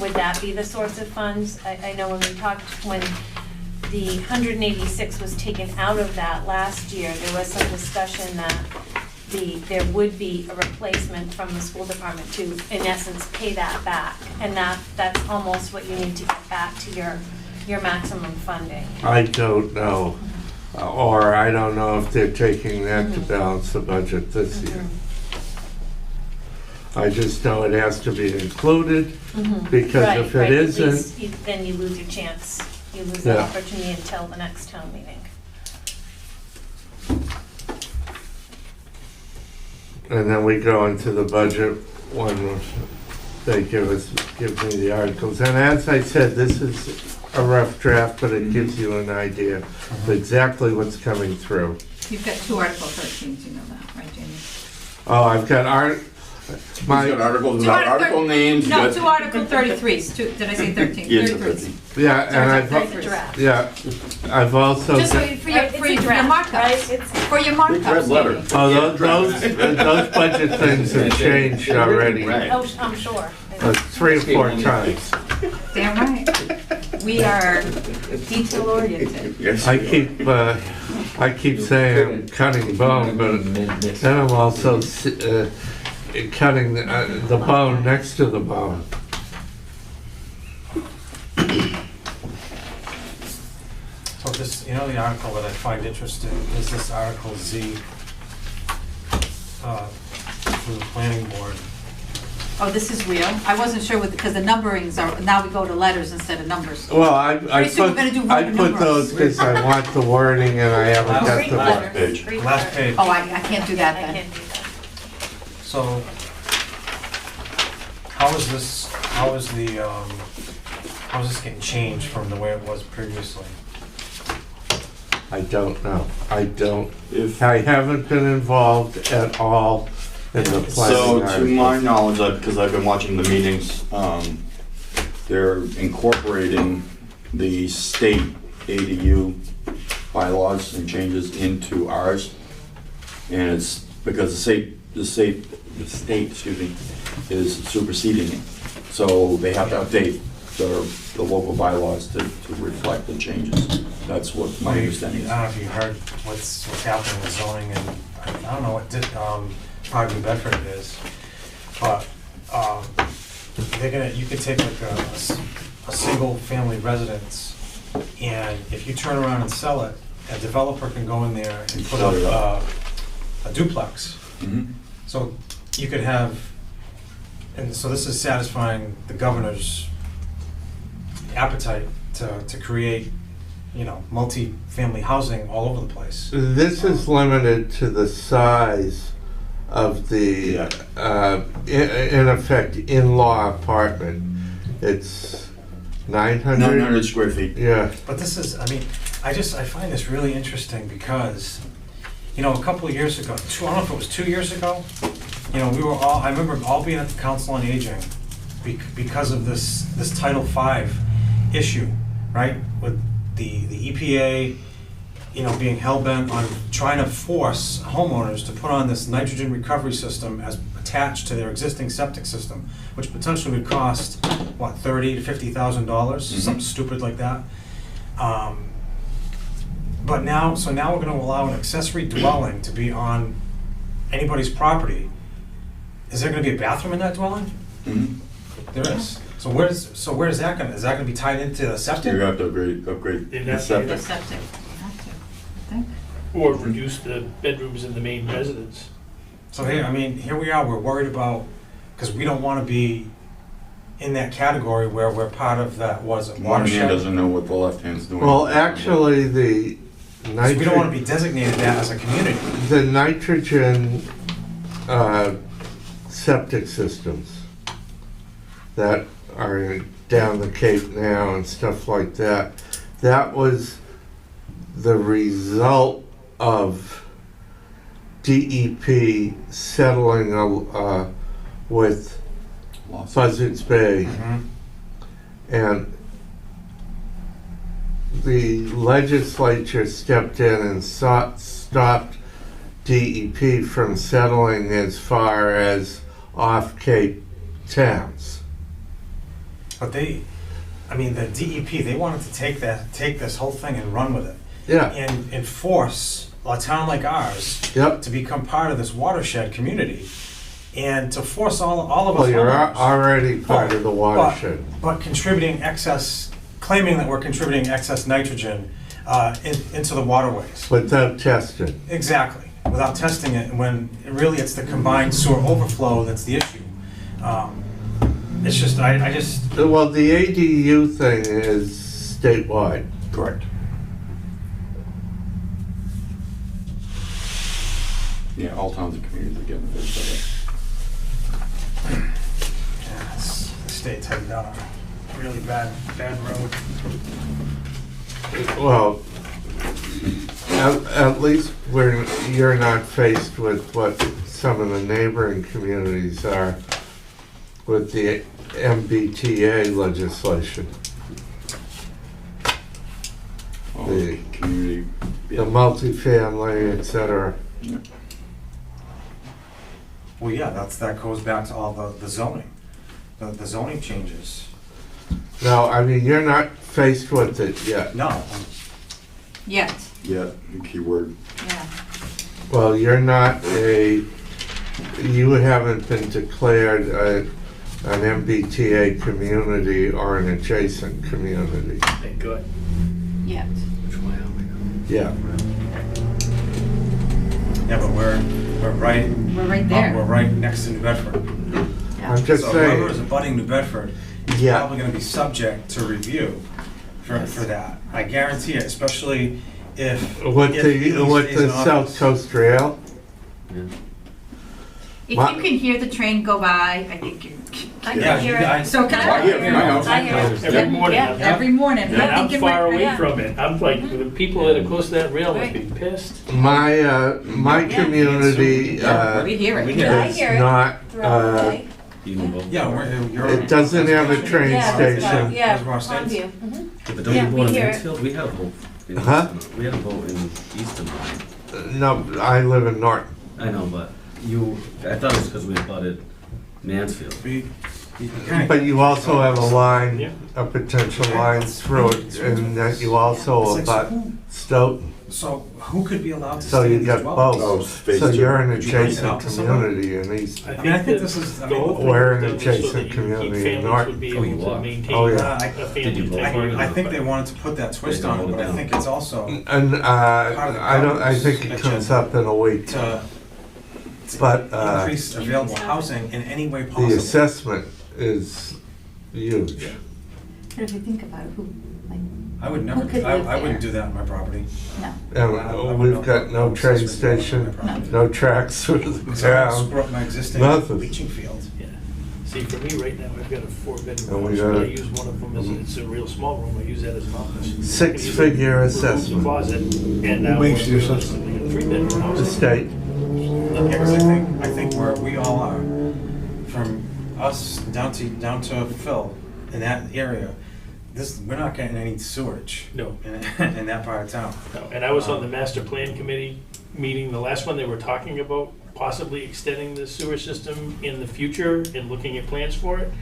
Would that be the source of funds? I know when we talked, when the 186 was taken out of that last year, there was some discussion that there would be a replacement from the school department to, in essence, pay that back. And that's almost what you need to get back to your maximum funding. I don't know. Or I don't know if they're taking that to balance the budget this year. I just know it has to be included, because Right, if right. it At isn't, least then you lose your chance. You lose the Yeah. opportunity until the next town meeting. and then we go into the budget when they give me the articles. And as I said, this is a rough draft, but it gives you an idea of exactly what's coming through. You've got 2 Article 13s, you know that, right, Jamie? Oh, I've got He's got articles, Two about article- article names. No, you 2 got- Article 33s, did I say 13? Yes, 33s. yeah, and Sorry, It's a draft. I've also Just so got, you- for Right, your it's a draft, right? markups, It's- for your Big red markups, letter. Jamie. oh, those budget things have changed already, Right. Oh, I'm sure. 3 or 4 times. Damn right. We are detail oriented. Yes. I keep saying I'm cutting bone, but then I'm also cutting the bone next to the bone. So this, the article that I find interesting is this Article Z, through the planning board. Oh, this is real? I wasn't sure because the numberings are, now we go to letters instead of numbers. Well, I Pretty soon we're gonna do I Roman put numerals. those because I want the wording and I haven't got Great the letter. word. Page. Great Last letter. page. Oh, I can't do that I then. can't do that. So, how is this getting changed from the way it was previously? I don't know. I If, haven't been involved at all in the so, planning to my article. knowledge, because I've been watching the meetings, they're incorporating the state ADU bylaws and changes into ours. And it's because the state, excuse me, is superseding it. So they have to update the local bylaws to reflect the changes. That's what my understanding is. I don't know if you heard what's happening with zoning, and I don't know what part of New Bedford it is, but you could take like a single family residence, and if you turn around and sell it, a developer can go in there and put up a duplex. Mhm. So you could have, and so this is satisfying the governor's appetite to create, multi-family housing all over the place. This is limited to the size of the, in effect, in-law apartment. It's 900? 900 square feet. Yeah. But this is, I find this really interesting because, a couple of years ago, I don't know if it was 2 years ago, I remember all being at the Council on Aging because of this Title V issue, right? With the EPA, being hell-bent on trying to force homeowners to put on this nitrogen recovery system as attached to their existing septic system, which potentially would cost, $30,000 to $50,000, something stupid like that. But now we're gonna allow an accessory dwelling to be on anybody's property. Is there gonna be a bathroom in that dwelling? Mhm. There is. So where's that gonna, is that gonna be tied into the septic? You have to upgrade They'd the have to- septic. The septic, you have to, I think. Or reduce the bedrooms in the main residence. So here we are, we're worried about, because we don't wanna be in that category where we're part of that, was it One hand watershed? doesn't know what the left hand's doing. Well, actually, the Because we don't wanna be designated that as a community. the nitrogen septic systems that are down the Cape now and stuff like that, that was the result of DEP settling with Lost. Buzzards Bay. Mhm. And the legislature stepped in and stopped DEP from settling as far as off-Cape towns. But the DEP, they wanted to take this whole thing and run with it. Yeah, And force a town like ours yep. to become part of this watershed community. And to force all of us Well, you're homeowners, already part of the watershed. but claiming that we're contributing excess nitrogen into the waterways. Without testing. Exactly, without testing it, when really it's the combined sewer overflow that's the issue. It's just, I just. Well, the ADU thing is statewide. Correct. Yeah, all towns and communities are getting this. Yeah, the state's heading down a really bad road. Well, at least you're not faced with what some of the neighboring communities are with the MBTA legislation. Oh, The- community. The multifamily, et cetera. Well, yeah, that goes back to all the zoning, the zoning changes. No, I mean, you're not faced with it yet. No, Yet, Yeah, the key word. yeah. Well, you haven't been declared an MBTA community or an adjacent community. Thank God. Yet. Which way are we going? Yeah. yeah, but we're right. We're right there. We're right next to New Bedford. I'm just So whoever is saying, abutting New Bedford is Yeah. probably gonna be subject to review for that. I guarantee it, especially if. with if he the stays in South office. Coast Rail, Yeah. If My- you can hear the train go by, I think you. I Yeah, can hear you it. guys- So can I hear it, I know. I hear it. Every morning. Yeah. I'm- Every morning. And I I'm think you're far right. away yeah. from it. I'm like, the people that are close to that rail must be pissed. my Yeah. community We hear it. hear I is hear it not, throughout the day. Even both. Yeah, you're. it doesn't have a train Yeah, station. Yeah, Reservoir Estates. Pondview. Mhm. Yeah, but don't Yeah, you we vote in hear it. Mansfield? We had a vote in Huh? Easton. We had a vote in Easton. No, I live in Norton. I know, but I thought it was because we abutted Mansfield. But you also have a Yeah. line, a potential line through it, and that you also abut Stoughton. So who could be allowed to So stay you in these got dwellings? Oh, both. phase So two. you're an Would you rent it adjacent out to someone? community in East. I mean, I think this is, I the whole mean, thing We're was an done was so adjacent that you community keep in families Norton. would be Oh, able you to are? maintain Oh, a yeah. family Did you vote type for it? I think they wanted to put that twist They on it, voted but I down. think it's also And I think it comes up in a week. to But increase available housing in any way the possible. assessment is huge. But if you think about it, who, like, I would never, Who could live I wouldn't there? do that on my property. no. And we've got no train station, no tracks through the Because I would town. screw up my existing Nothing. leaching field. Yeah. See, for me, right now, I've got a And four-bedroom we house, but I gotta- use one of them as, it's a real small room, I use that as an office. Six-figure I can use it for a assessment. closet, and now we're makes the a assessment? three-bedroom house. Estate. Yeah, because I think where we all are, from us down to Phil, in that area, we're not getting any sewage No, in that part of town. no, and I was on the master plan committee meeting, the last one, they were talking about possibly extending the sewer system in the future and looking at plans for it.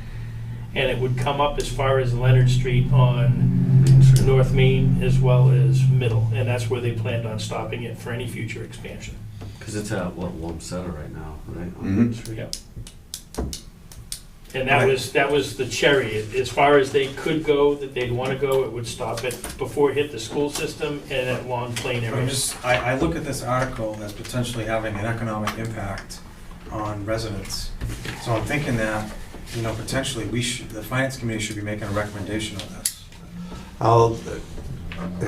And it would come up as far as Leonard Street on North Main as well as Middle, and that's where they planned on stopping it for any future expansion. Because it's at, Wamsutta right now, right? On Mhm. Main Street. Yep. And that was the cherry, as far as they could go, that they'd wanna go, it would stop it before it hit the school system and at Long Plain I'm areas. I look at this article as potentially having an economic impact on residents. So I'm thinking that, potentially the finance committee should be making a recommendation on this. I'll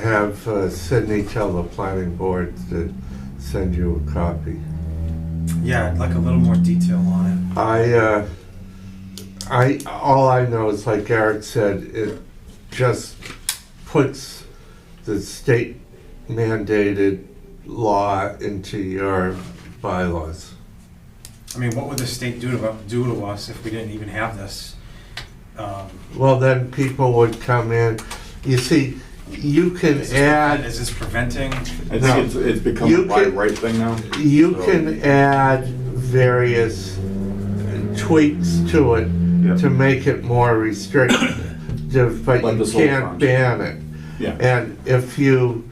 have Sydney tell the planning board to send you a copy. Yeah, I'd like a little more detail on All I know is, like Eric said, it just puts the state mandated law into your bylaws. it. I mean, what would the state do to us if we didn't even have this? Well, then people would come in. You see, you can add, Is this preventing? I think it's become You a by can- right thing now. you So- can add various tweaks to it Yeah. to make it more restrictive, but Like you the solar can't farms. ban it. Yeah. And if you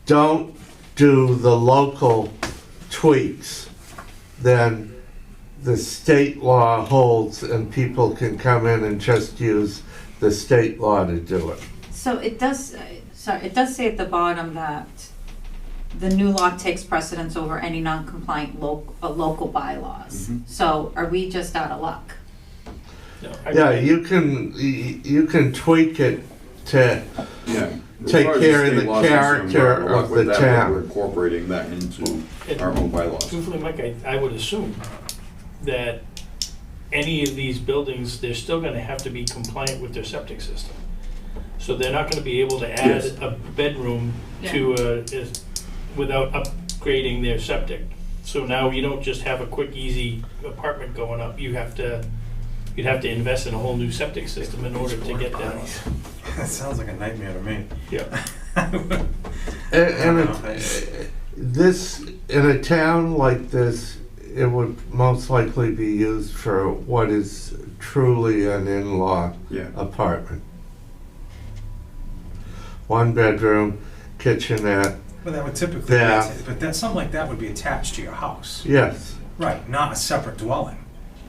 don't do the local tweaks, then the state law holds and people can come in and just use the state law to do it. So it does, sorry, it does say at the bottom that the new law takes precedence over any non-compliant local bylaws. Mhm. So are we just out of luck? No, Yeah, you can tweak it to, Yeah. As Take far as care of state the laws are character concerned, we're of with the that, town. We're incorporating that into our own bylaws. Truthfully, Mike, I would assume that any of these buildings, they're still gonna have to be compliant with their septic system. So they're not gonna be able to add Yes. a bedroom to without upgrading their septic. So now you don't just have a quick, easy apartment going up, you'd have to invest in a whole new septic system in order to get that. That sounds like a nightmare to me. Yeah. and this, in a town like this, it would most likely be used for what is truly an in-law Yeah. apartment. One bedroom, kitchenette, But that would typically, Yeah. but that, something like that would be attached to your house. yes. Right, not a separate dwelling.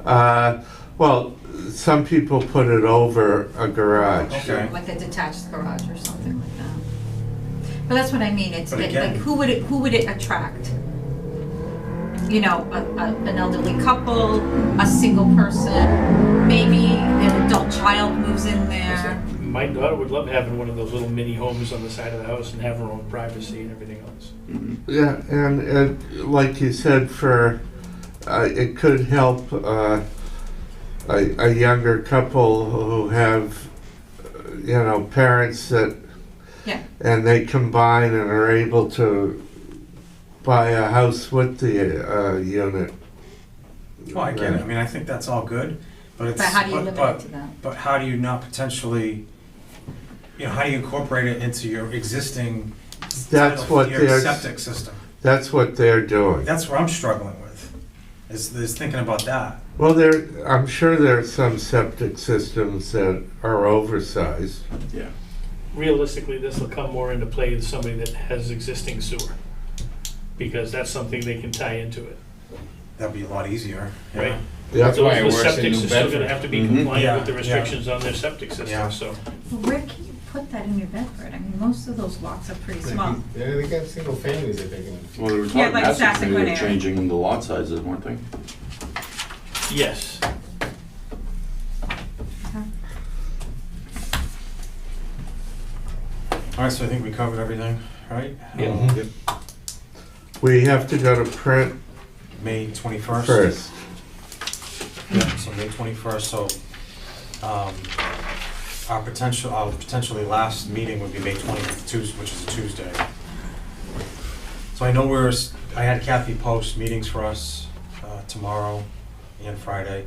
Well, some people put it over a garage. Okay. Like a detached garage or something like that. But that's what I mean, it's But like, again- who would it attract? You know, an elderly couple, a single person, maybe an adult child moves in there. My daughter would love having one of those little mini homes on the side of the house and have her own privacy and everything else. Yeah, and like you said, it could help a younger couple who have, parents that, Yeah. and they combine and are able to buy a house with the unit. Oh, I get it. I mean, I think that's all good, but it's. But how do you limit it to that? But how do you not potentially, how do you incorporate it into your existing That's what your they're, septic system? that's what they're doing. That's where I'm struggling with, is thinking about that. Well, I'm sure there are some septic systems that are oversized. Yeah. Realistically, this will come more into play with somebody that has existing sewer, because that's something they can tie into it, That'd be a lot easier. yeah. right? Yeah. That's why it Those works in septics New are still gonna Bedford. have to be Mhm. compliant with the Yeah, restrictions on their septic Yeah. system, so. Well, where can you put that in New Bedford? I mean, most of those lots are pretty small. Yeah, they got single families that they can. Well, they were Yeah, talking, like that's Sassafras they were area. changing the lot sizes, weren't they? Yes. All right, so I think we covered everything, right? Yeah. Mhm. We have to go to print May 21st. first. Yeah, so May 21st, so, our potentially last meeting would be May 20th, which is a Tuesday. So I know I had Kathy post meetings for us, tomorrow and Friday.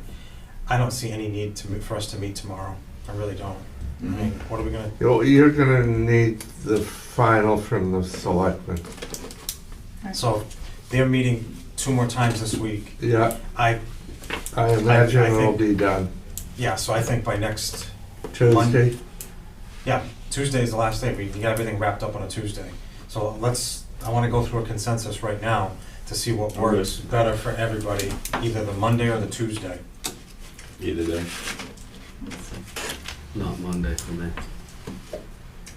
I don't see any need for us to meet tomorrow. I really don't. I mean, what are we gonna, You're gonna need the final from the selectmen. so they're meeting 2 more times this week. Yeah, I imagine I it'll think- be done Yeah, so I think by next, Tuesday. yeah, Tuesday is the last day. We can get everything wrapped up on a Tuesday. So I want to go through a consensus right now to see what works better for everybody, either the Monday or the Tuesday. Either day. Not Monday for me.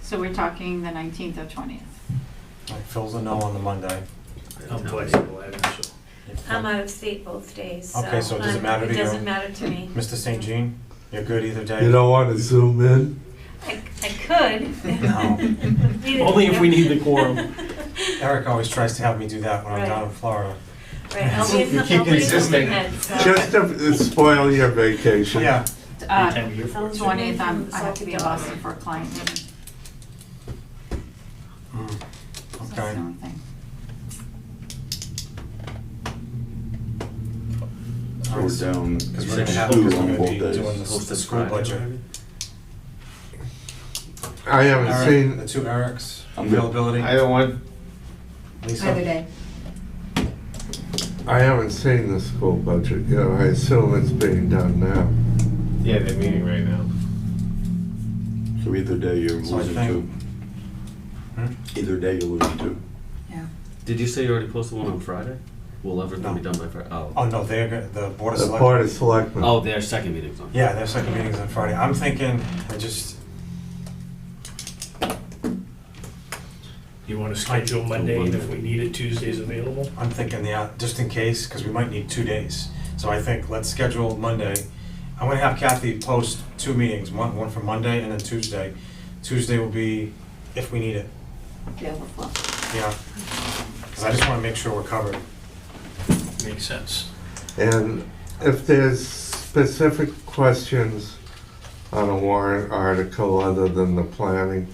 So we're talking the 19th or 20th. Like, Phil's a no on the Monday. I'm flexible, I think, so. I'm out of state both days, so. Okay, so it doesn't matter to you? It doesn't matter to me. Mr. St. Jean, you're good either day? You don't wanna zoom in? I could. No. Only if we need the quorum. Eric always tries to have me do that when I'm Right. down in Florida. Right, I'll be in, You keep I'll be in insisting. Hilton Head, so. Just to spoil your vacation. Yeah, Any time of year for it, so. 20th, I have to be in Boston for a client meeting. So that's the okay. only thing. So we're down Because two we're gonna have, on because we're gonna both be days. doing the Posted school Friday, budget. maybe? I haven't Eric, seen, the two Erics, I'm good. availability, Either one, Lisa? Either day. I haven't seen the school budget yet. I assume it's being done now. yeah, they're meeting right now. So either day you're So I losing think- two. Either day you're losing two. Did you say you already posted one on Friday? Will everything No. be done by Friday? Oh. Oh, no, the Board of The Selectmen. Board of Selectmen. Oh, their second meeting's on. Yeah, their second meeting's on Friday. I'm thinking, You wanna schedule Monday, and if we need it, Tuesday's available? I'm thinking, yeah, just in case, because we might need 2 days. So I think, let's schedule Monday. I'm gonna have Kathy post 2 meetings, one for Monday and then Tuesday. Tuesday will be if we need it, The overflow. yeah. Because I just want to make sure we're covered. Makes sense. And if there's specific questions on a warrant article other than the planning,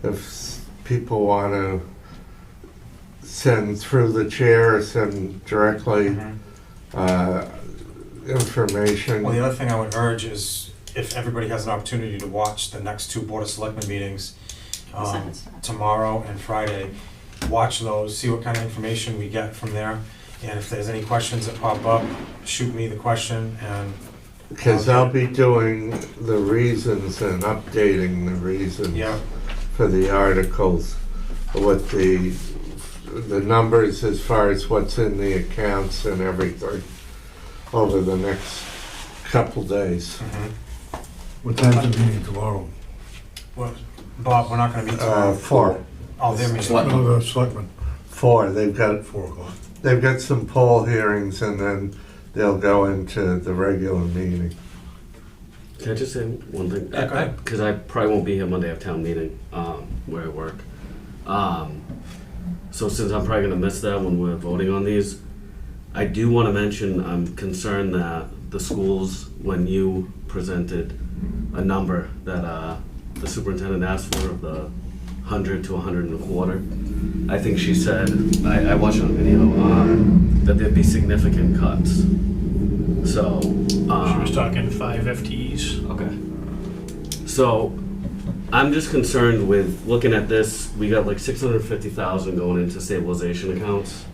if people want to send through the chair or send directly information. Well, the other thing I would urge is if everybody has an opportunity to watch the next 2 Board of Selectmen meetings, tomorrow and Friday, watch those, see what kind of information we get from there. And if there's any questions that pop up, shoot me the question and Because I'll be doing the reasons and updating the reasons yeah, for the articles with the numbers as far as what's in the accounts and everything over the next couple days. What time's the meeting tomorrow? well, Bob, we're not gonna meet tomorrow. 4. Oh, they're meeting. No, the selectmen, 4. They've got 4 o'clock. some poll hearings and then they'll go into the regular meeting. Can I just say one thing? Yeah, go ahead. Because I probably won't be here Monday at town meeting, where I work. So since I'm probably gonna miss that when we're voting on these, I do wanna mention, I'm concerned that the schools, when you presented a number that, the superintendent asked for, of the 100 to 125, I think she said, I watched it on video, that there'd be significant cuts. So, She was talking 5 FTEs. okay. So, I'm just concerned with looking at this, we got like 650,000 going into stabilization accounts.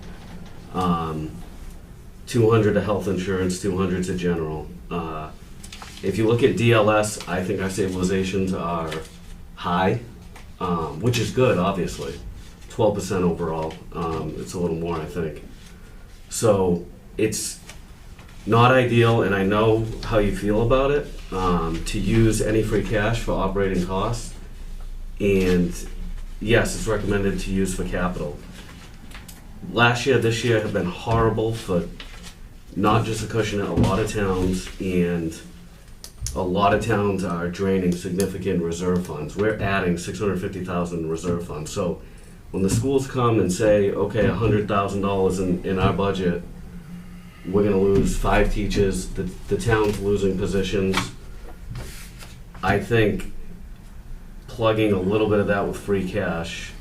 200 to health insurance, 200 to general. If you look at DLS, I think our stabilizations are high, which is good, obviously. 12% overall, it's a little more, I think. So, it's not ideal, and I know how you feel about it, to use any free cash for operating costs. And yes, it's recommended to use for capital. Last year, this year have been horrible for not just Acushnet, a lot of towns, and a lot of towns are draining significant reserve funds. We're adding 650,000 reserve funds. So when the schools come and say, okay, $100,000 in our budget, we're gonna lose 5 teachers, the town's losing positions. I think plugging a little bit of that with free cash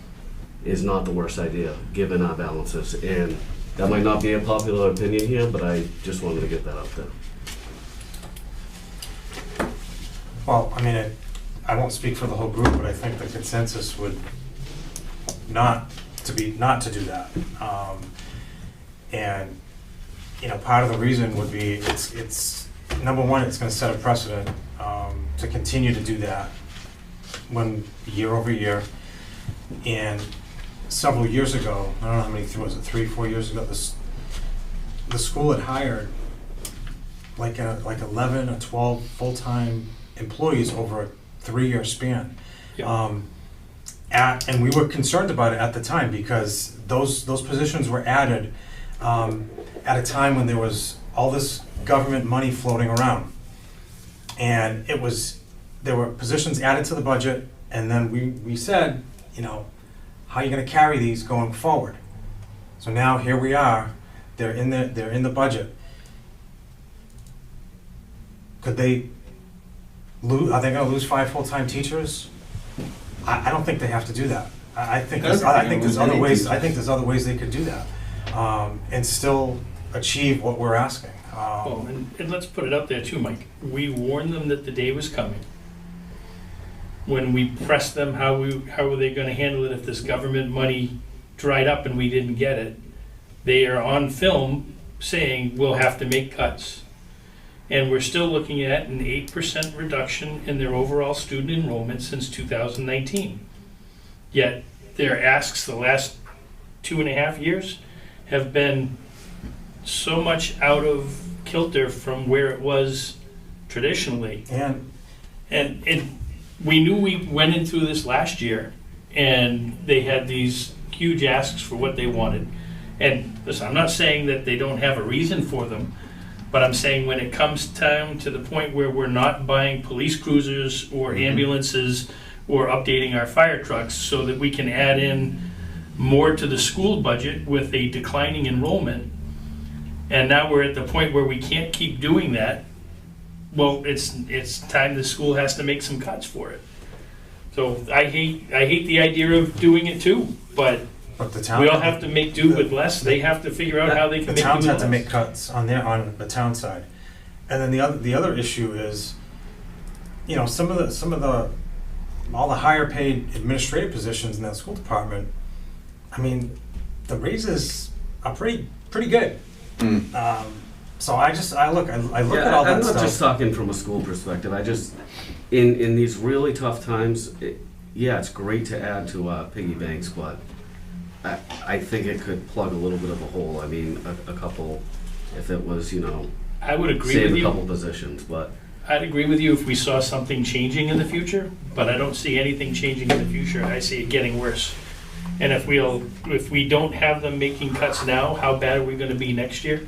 is not the worst idea, given our balances. And that might not be a popular opinion here, but I just wanted to get that out there. Well, I mean, I won't speak for the whole group, but I think the consensus would not to do that. And, you know, part of the reason would be, it's number one, it's gonna set a precedent to continue to do that when, year over year. And several years ago, I don't know how many, was it 3, 4 years ago, the school had hired like 11 or 12 full-time employees over a 3-year span. Yeah. And we were concerned about it at the time because those positions were added at a time when there was all this government money floating around. And there were positions added to the budget, and then we said, you know, how are you gonna carry these going forward? So now here we are, they're in the budget. Could they lose, are they gonna lose 5 full-time teachers? I don't think they have to do that. I think there's other ways they could do that, and still achieve what we're asking. And let's put it out there too, Mike. We warned them that the day was coming. when we pressed them how were they gonna handle it if this government money dried up and we didn't get it, they are on film saying we'll have to make cuts. And we're still looking at an 8% reduction in their overall student enrollment since 2019. Yet their asks the last 2.5 years have been so much out of kilter from where it was traditionally. And we knew we went into this last year, and they had these huge asks for what they wanted. And listen, I'm not saying that they don't have a reason for them, but I'm saying when it comes time to the point where we're not buying police cruisers or ambulances or updating our fire trucks so that we can add in more to the school budget with a declining enrollment, and now we're at the point where we can't keep doing that, well, it's time the school has to make some cuts for it. So I hate the idea of doing it too, but the town. we all have to make do with less. They have to figure out how they can The make do towns with have to less. make cuts on the town side. And then the other issue is, you know, some of the all the higher paid administrative positions in that school department, I mean, the raises are pretty good. So I look at all I'm that not stuff. just talking from a school perspective. I just, in these really tough times, it's great to add to piggy banks, but I think it could plug a little bit of a hole. I mean, a couple, if it was, you know, I would agree save with a you. couple positions, but I'd agree with you if we saw something changing in the future, but I don't see anything changing in the future. I see it getting worse. And if we don't have them making cuts now, how bad are we gonna be next year?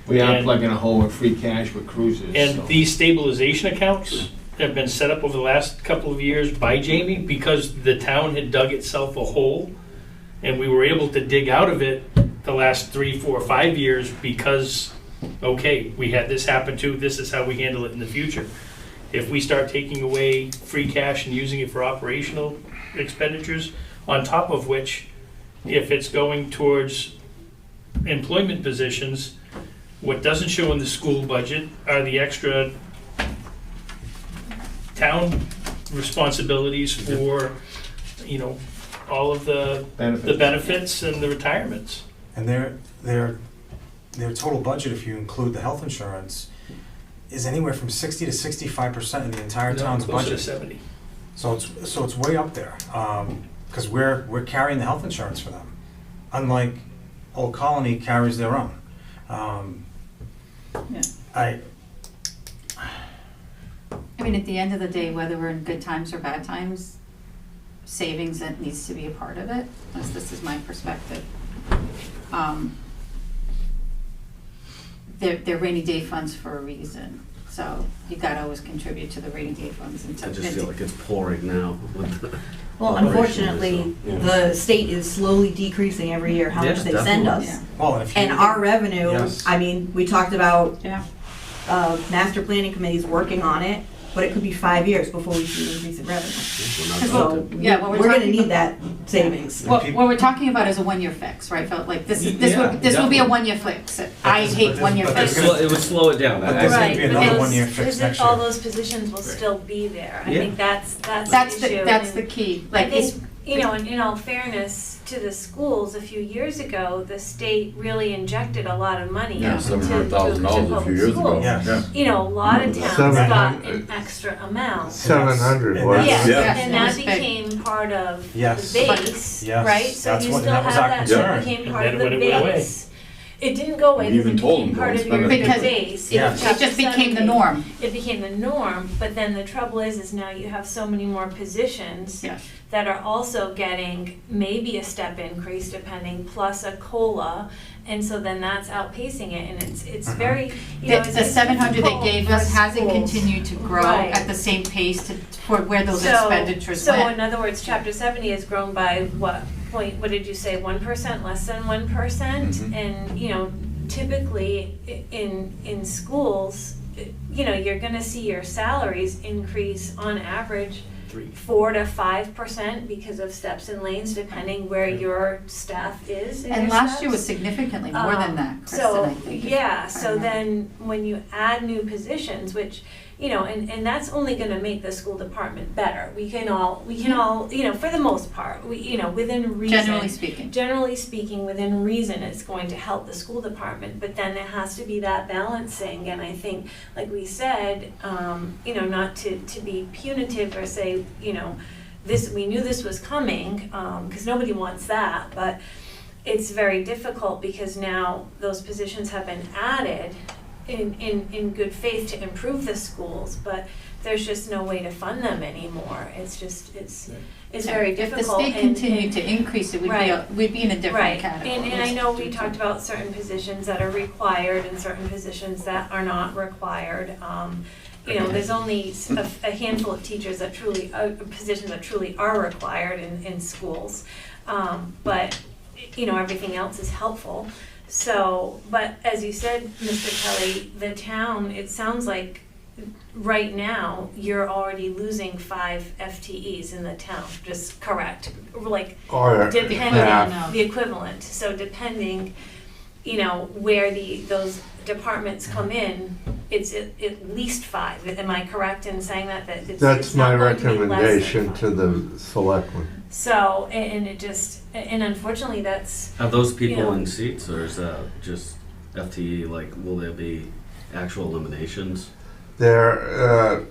We are And- plugging a hole with free cash with cruisers. And so- these stabilization accounts have been set up over the last couple of years by Jamie because the town had dug itself a hole, and we were able to dig out of it the last 3, 4, 5 years because, okay, we had this happen too, this is how we handle it in the future. If we start taking away free cash and using it for operational expenditures, on top of which, if it's going towards employment positions, what doesn't show in the school budget are the extra town responsibilities for, you know, all of the benefits and the retirements. And their total budget, if you include the health insurance, is anywhere from 60 to 65% of the entire town's Closer to budget. 70. So it's way up there, because we're carrying the health insurance for them, unlike Old Colony carries their own. Yeah. I mean, at the end of the day, whether we're in good times or bad times, savings, that needs to be a part of it. This is my perspective. They're rainy day funds for a reason, so you gotta always contribute to the rainy day funds. I just feel like it's pouring now. with the Well, operation, unfortunately, so, yeah. the state is slowly decreasing every year how Yeah, much they send definitely. us. well, and if you And our revenue, Yes. I mean, we talked about, Yeah. master planning committee's working on it, but it could be 5 years before we see an increase in revenue. We're not Well, going So, yeah, what we're we're gonna talking need about- that savings. What we're talking about is a one-year fix, right? Felt like this Yeah, will be a definitely. one-year fix. I this- hate but one-year this- to. fixes. It would slow it down. But there's gonna Right, be but another those- 1 year fix because next all year. those positions will still be there. I Yeah. think that's That's the issue. that's the and key. I Like, it's, think, you know, in all fairness to the schools, a few years ago, the state really injected a lot of money Yeah, into $700,000 a few public years ago. schools. Yeah. You know, a lot of towns 700. got an extra amount. 700, And was that's- it? Yes, Yeah. and It that was big. became part of Yes. the base, Yes, right? So that's you what- still that was have our that, concern. that became And part then of the when it went away. base. It didn't go away, We because it even told became them, part don't of your spend it. Because base. Yes. it just became the norm. It became the norm, but then the trouble is now you have so many more positions Yeah. that are also getting maybe a step increase depending, plus a COLA, and so then that's outpacing it, and it's very, you know, The 700 they gave us hasn't continued continued to grow Right. at the same pace for where those expenditures So went. in other words, chapter 70 has grown by what what did you say, 1%, less than 1%? Mhm. And, you know, typically in schools, you know, you're gonna see your salaries increase on average 4 to 5% because of steps and lanes, depending where your staff is in And your last year was steps. significantly more than that, Kristen, So, I think. yeah, if I so remember. then when you add new positions, which, you know, and that's only gonna make the school department better. We can all, you know, for the most part, we, you know, within reason. Generally speaking, within reason, it's going to help the school department, but then there has to be that balancing, and I think, like we said, you know, not to be punitive or say, you know, this, we knew this was coming, because nobody wants that, but it's very difficult because now those positions have been added in good faith to improve the schools, but there's just no way to fund them anymore. It's just, it's very difficult. If the state continued to increase it, we'd be in a different Right, category. and I know we talked about certain positions that are required and certain positions that are not required. You know, there's only a handful of teachers that truly, positions that truly are required in schools. But, you know, everything else is helpful. So, but as you said, Mr. Kelly, the town, it sounds like right now, you're already losing 5 FTEs in the town, just correct? Like, Or depending, half. the equivalent, so depending, you know, where those departments come in, it's at least 5. Am I correct in saying that it's That's my not going to be less than recommendation 5? to the selectmen. So, and it just, and unfortunately, that's, Are those people Yeah. in seats, or is that just FTE, like, will there be actual eliminations? There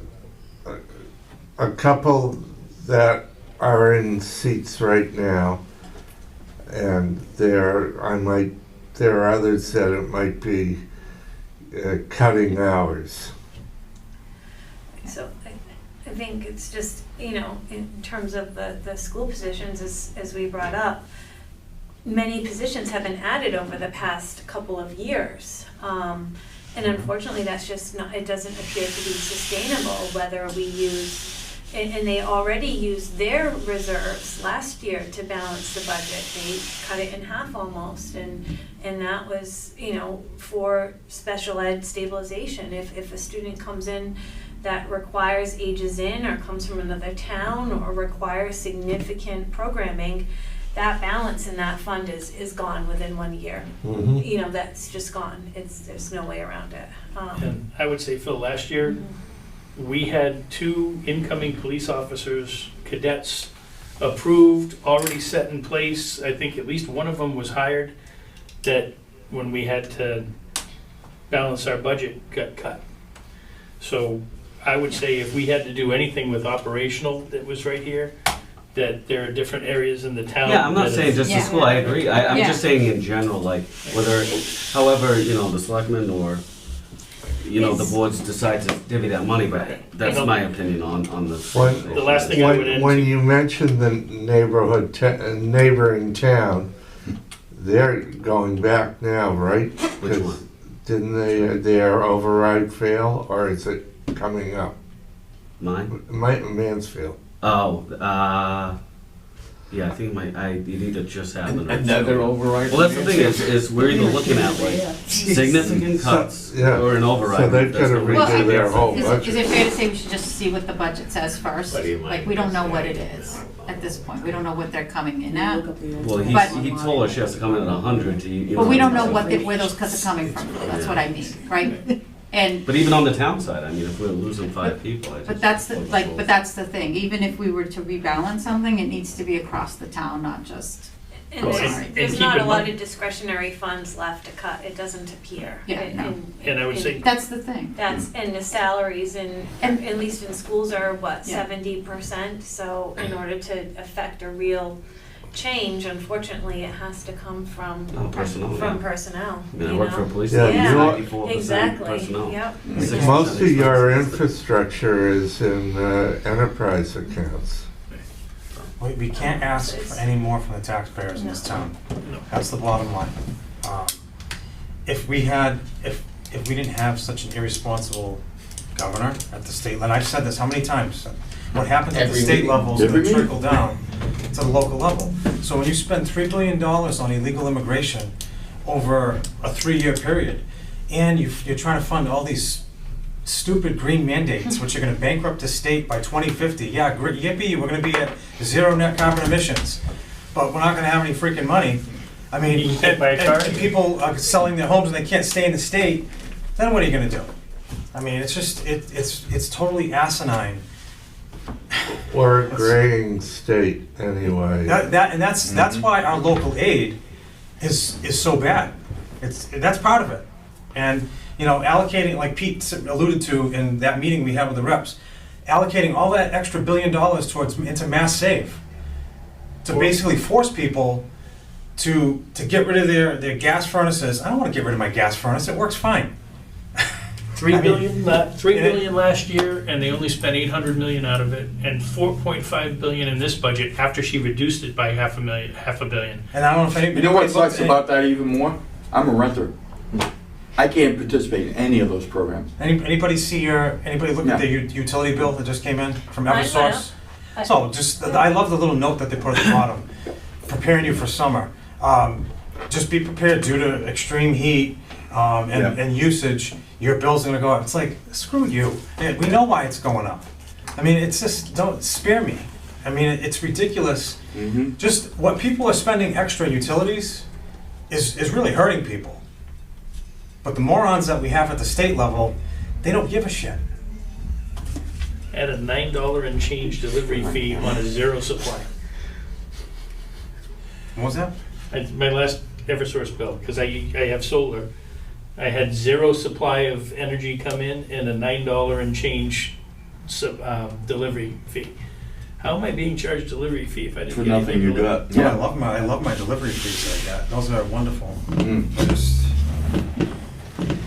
a couple that are in seats right now, and there are others that it might be cutting hours. so I think it's just, you know, in terms of the school positions, as we brought up, many positions have been added over the past couple of years. And unfortunately, that's just not, it doesn't appear to be sustainable, whether we use, and they already used their reserves last year to balance the budget. They cut it in half almost, and that was, you know, for special ed stabilization. If a student comes in that requires ages in, or comes from another town, or requires significant programming, that balance in that fund is gone within 1 year. Mhm. You know, that's just gone. There's no way around it. And I would say, Phil, last year, we had 2 incoming police officers, cadets, approved, already set in place. I think at least one of them was hired, that when we had to balance our budget, got cut. So I would say if we had to do anything with operational that was right here, that there are different areas in the town. Yeah, I'm not that saying it's- just the Yeah. school, I agree, I'm Yeah. just saying in general, like, whether, however, you know, the selectmen or, you know, the It's- boards decide to divvy that money, but that's Right. my opinion on this. When- The last thing I would end When to- you mention the neighboring town, they're going back now, right? Which 'Cause one? Didn't their override fail, or is it coming up? Mine? Mansfield. Oh, yeah, I think it either just happened or. it's Another still- override. Well, that's the thing, is we're either looking at like significant cuts Yeah. or an override. So they've That's gotta the Well, redo their whole Is it budget. fair to say we should just see what the budget says first? What do you Like, mind? we don't know what it is at this point. We don't know what they're coming in at. Well, But- he told us she has to come in at 100 to, you know. But we don't know where those cuts are coming from. That's what I mean, right? And, But even on the town side, I mean, if we're losing 5 people, I just. but that's the thing. Even if we were to rebalance something, it needs to be across the town, not just. And Oh, there's, and there's keep not in a lot mind- of discretionary funds left to cut. It doesn't appear. Yeah, no. And I would say, That's the thing. That's, and the salaries in, And- at least in schools are what, Yeah. 70%? So in order to affect a real change, unfortunately, it has to come from, Personnel, from yeah. personnel. I mean, I you work for a know? police Yeah, station, Yeah. 94% Exactly, personnel. yep. 6% Most of your expenses. infrastructure is in enterprise accounts. We can't ask for any more from the taxpayers in this town. No. That's the bottom line. If we didn't have such an irresponsible governor at the state, and I've said this how many times? What happens at the Every state meeting. level is Every going to meeting. trickle down to the local level. So when you spend $3 billion on illegal immigration over a 3-year period, and you're trying to fund all these stupid green mandates, which are going to bankrupt the state by 2050. Yeah, yippee, we're going to be at 0 net carbon emissions, but we're not going to have any freaking money. I mean, You get hit by a car. and people are selling their homes and they can't stay in the state. Then what are you going to do? I mean, it's just, it's totally asinine. We're a graying state anyway. That's why our local aid is so bad. That's part of it. And, you know, allocating, like Pete alluded to in that meeting we had with the reps, allocating all that extra $1 billion into mass save, to basically force people to get rid of their gas furnaces. I don't want to get rid of my gas furnace, it works fine. $3 billion last year, and they only spent $800 million out of it, and $4.5 billion in this budget after she reduced it by half a billion. And I don't know if anybody. You know what sucks about that even more? I'm a renter. I can't participate in any of those programs. Anybody look at the utility bill that just came in from Mine went Eversource? So I love the little note that they put at the bottom, preparing you for summer. Just be prepared due to extreme heat and usage, your bill's gonna go up. It's like, screw you. We know why it's going up. I mean, it's just, don't spare me. I mean, it's ridiculous. Mm-hmm. Just what people are spending extra in utilities is really hurting people. But the morons that we have at the state level, they don't give a shit. Add a $9 and change delivery fee on a zero supply. What was that? My last Eversource bill, because I have solar, I had zero supply of energy come in and a $9 and change delivery fee. How am I being charged delivery fee if I didn't For get nothing anything you delivered? got. Yeah, I love my delivery fees like that. Those are wonderful.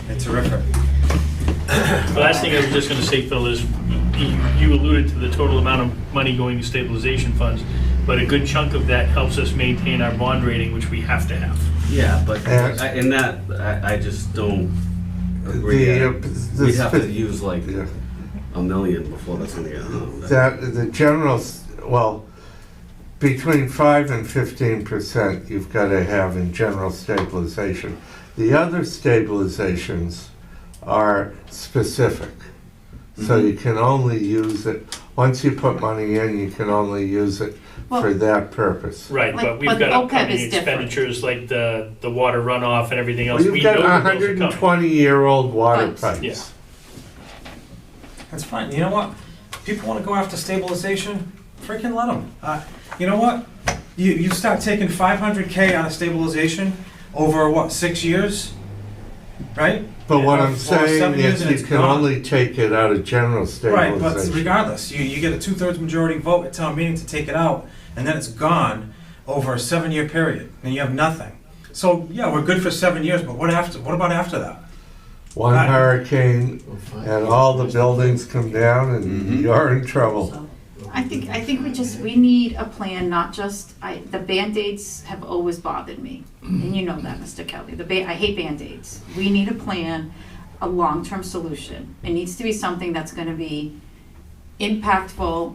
They're terrific. The last thing I was just gonna say, Phil, is you alluded to the total amount of money going to stabilization funds, but a good chunk of that helps us maintain our bond rating, which we have to have. Yeah, but in that, I just don't agree. We'd have to use like $1 million before that's gonna get home. Between 5 and 15% you've got to have in general stabilization. The other stabilizations are specific. So you can only use it, once you put money in, you can only use it for that purpose. Right, Like, but we've but got OPEB upcoming is different. expenditures like the water runoff and everything else. Well, We you've got know that those are coming. 120-year-old water Pipes. pipes. Yeah. That's fine. You know what? People want to go after stabilization, freaking let them. You know what? You start taking $500K out of stabilization over, 6 years? Right? But what Or I'm 7 saying years is and you it's can gone. only take it out of general Right, but stabilization. regardless, you get a 2/3 majority vote at town meeting to take it out, and then it's gone over a 7-year period, and you have nothing. So, yeah, we're good for 7 years, but what about after that? One hurricane and all the buildings come down and you're in trouble. I think we need a plan, not just, the Band-Aids have always bothered me, and you know that, Mr. Kelly. I hate Band-Aids. We need a plan, a long-term solution. It needs to be something that's gonna be impactful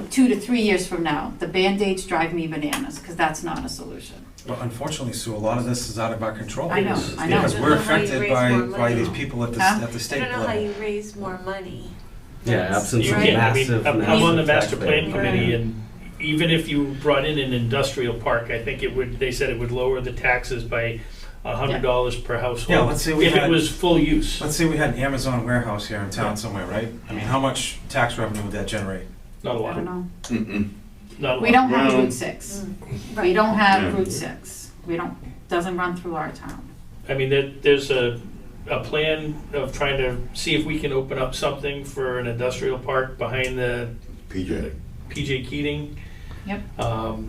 2 to 3 years from now. The Band-Aids drive me bananas, because that's not a solution. Well, unfortunately, Sue, a lot of this is out of our control. I know. Because we're affected by these people at the Huh? state I don't know how level. you raise more money. Yeah, absent You some can't, I mean, massive, I'm on the master taxpayer. plan committee, and even if you brought in an industrial park, I think they said it would lower the taxes by $100 per household. Yeah, let's say we if had- it was full use. Let's say we had an Amazon warehouse here in town somewhere, right? I mean, how much tax revenue would that generate? Not a I lot. don't know. Not a lot. We don't have Well, Route 6. We don't have Route 6. Doesn't run through our town. I mean, there's a plan of trying to see if we can open up something for an industrial park behind the PJ Keating. Yep.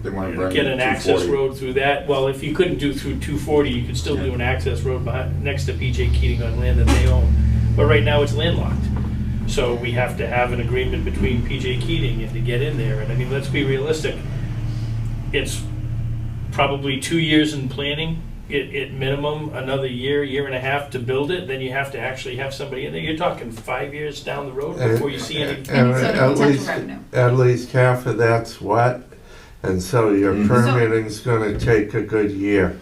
They wanna bring Get an access 240. road through that. Well, if you couldn't do through 240, you could still do an access road next to PJ Keating on land that they own. But right now it's landlocked. So we have to have an agreement between PJ Keating and to get in there. And I mean, let's be realistic. It's probably 2 years in planning, at minimum, another year and a half to build it. Then you have to actually have somebody in there. You're talking 5 years down the road before you see any. And it's a potential revenue. At least half of that's wet, and so your permitting's gonna take a good year.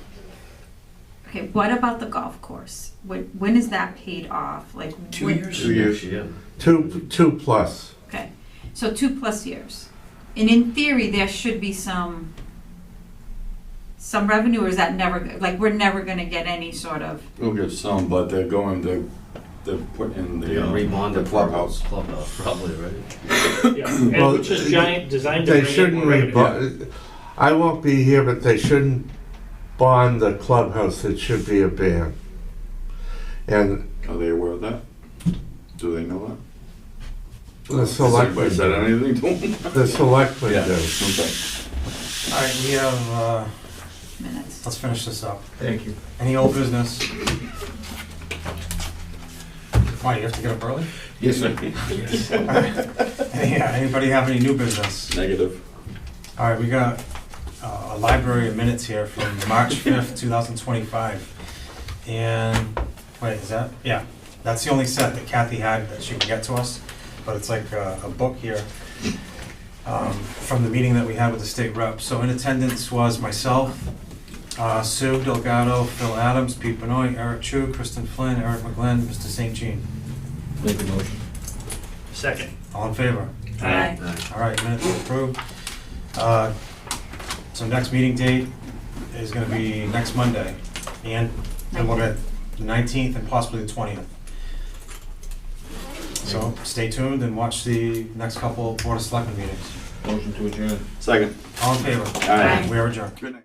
Okay, what about the golf course? When is that paid off? Like 2 when- years? 2 years. Yeah. Two plus. Okay, so 2+ years. And in theory, there should be some revenue, or is that never, like, we're never gonna get any sort of, We'll get some, but they're going to to put in They're gonna the rebond the it for clubhouse. Clubhouse, probably, right? Yeah, and Well, which is giant, designed to They bring in shouldn't more revenue. I won't be here, but they shouldn't bond the clubhouse. It should be a ban. And Are they aware of that? Do they know that? the Has anybody selectmen, said anything to them? the selectmen Yeah. do. Okay. All right, we have, Minutes. let's finish this up. Thank you. Any old business? Why, you have to get up early? Yes, sir. Anybody have any new business? Negative. All right, we got a library of minutes here from March 5th, 2025. And, wait, is that, yeah, that's the only set that Kathy had that she could get to us. But it's like a book here from the meeting that we had with the state rep. So in attendance was myself, Sue Delgado, Phil Adams, Pete Benoit, Eric Chu, Kristen Flynn, Eric McGlynn, Mr. St. Jean. Make a motion. Second. All in favor? Aye. All right, minutes are approved. So next meeting date is gonna be next Monday, and we'll get the 19th and possibly the 20th. So stay tuned and watch the next couple Board of Selectmen meetings. Motion to adjourn. Second. All in favor? Aye. We are adjourned. Good night.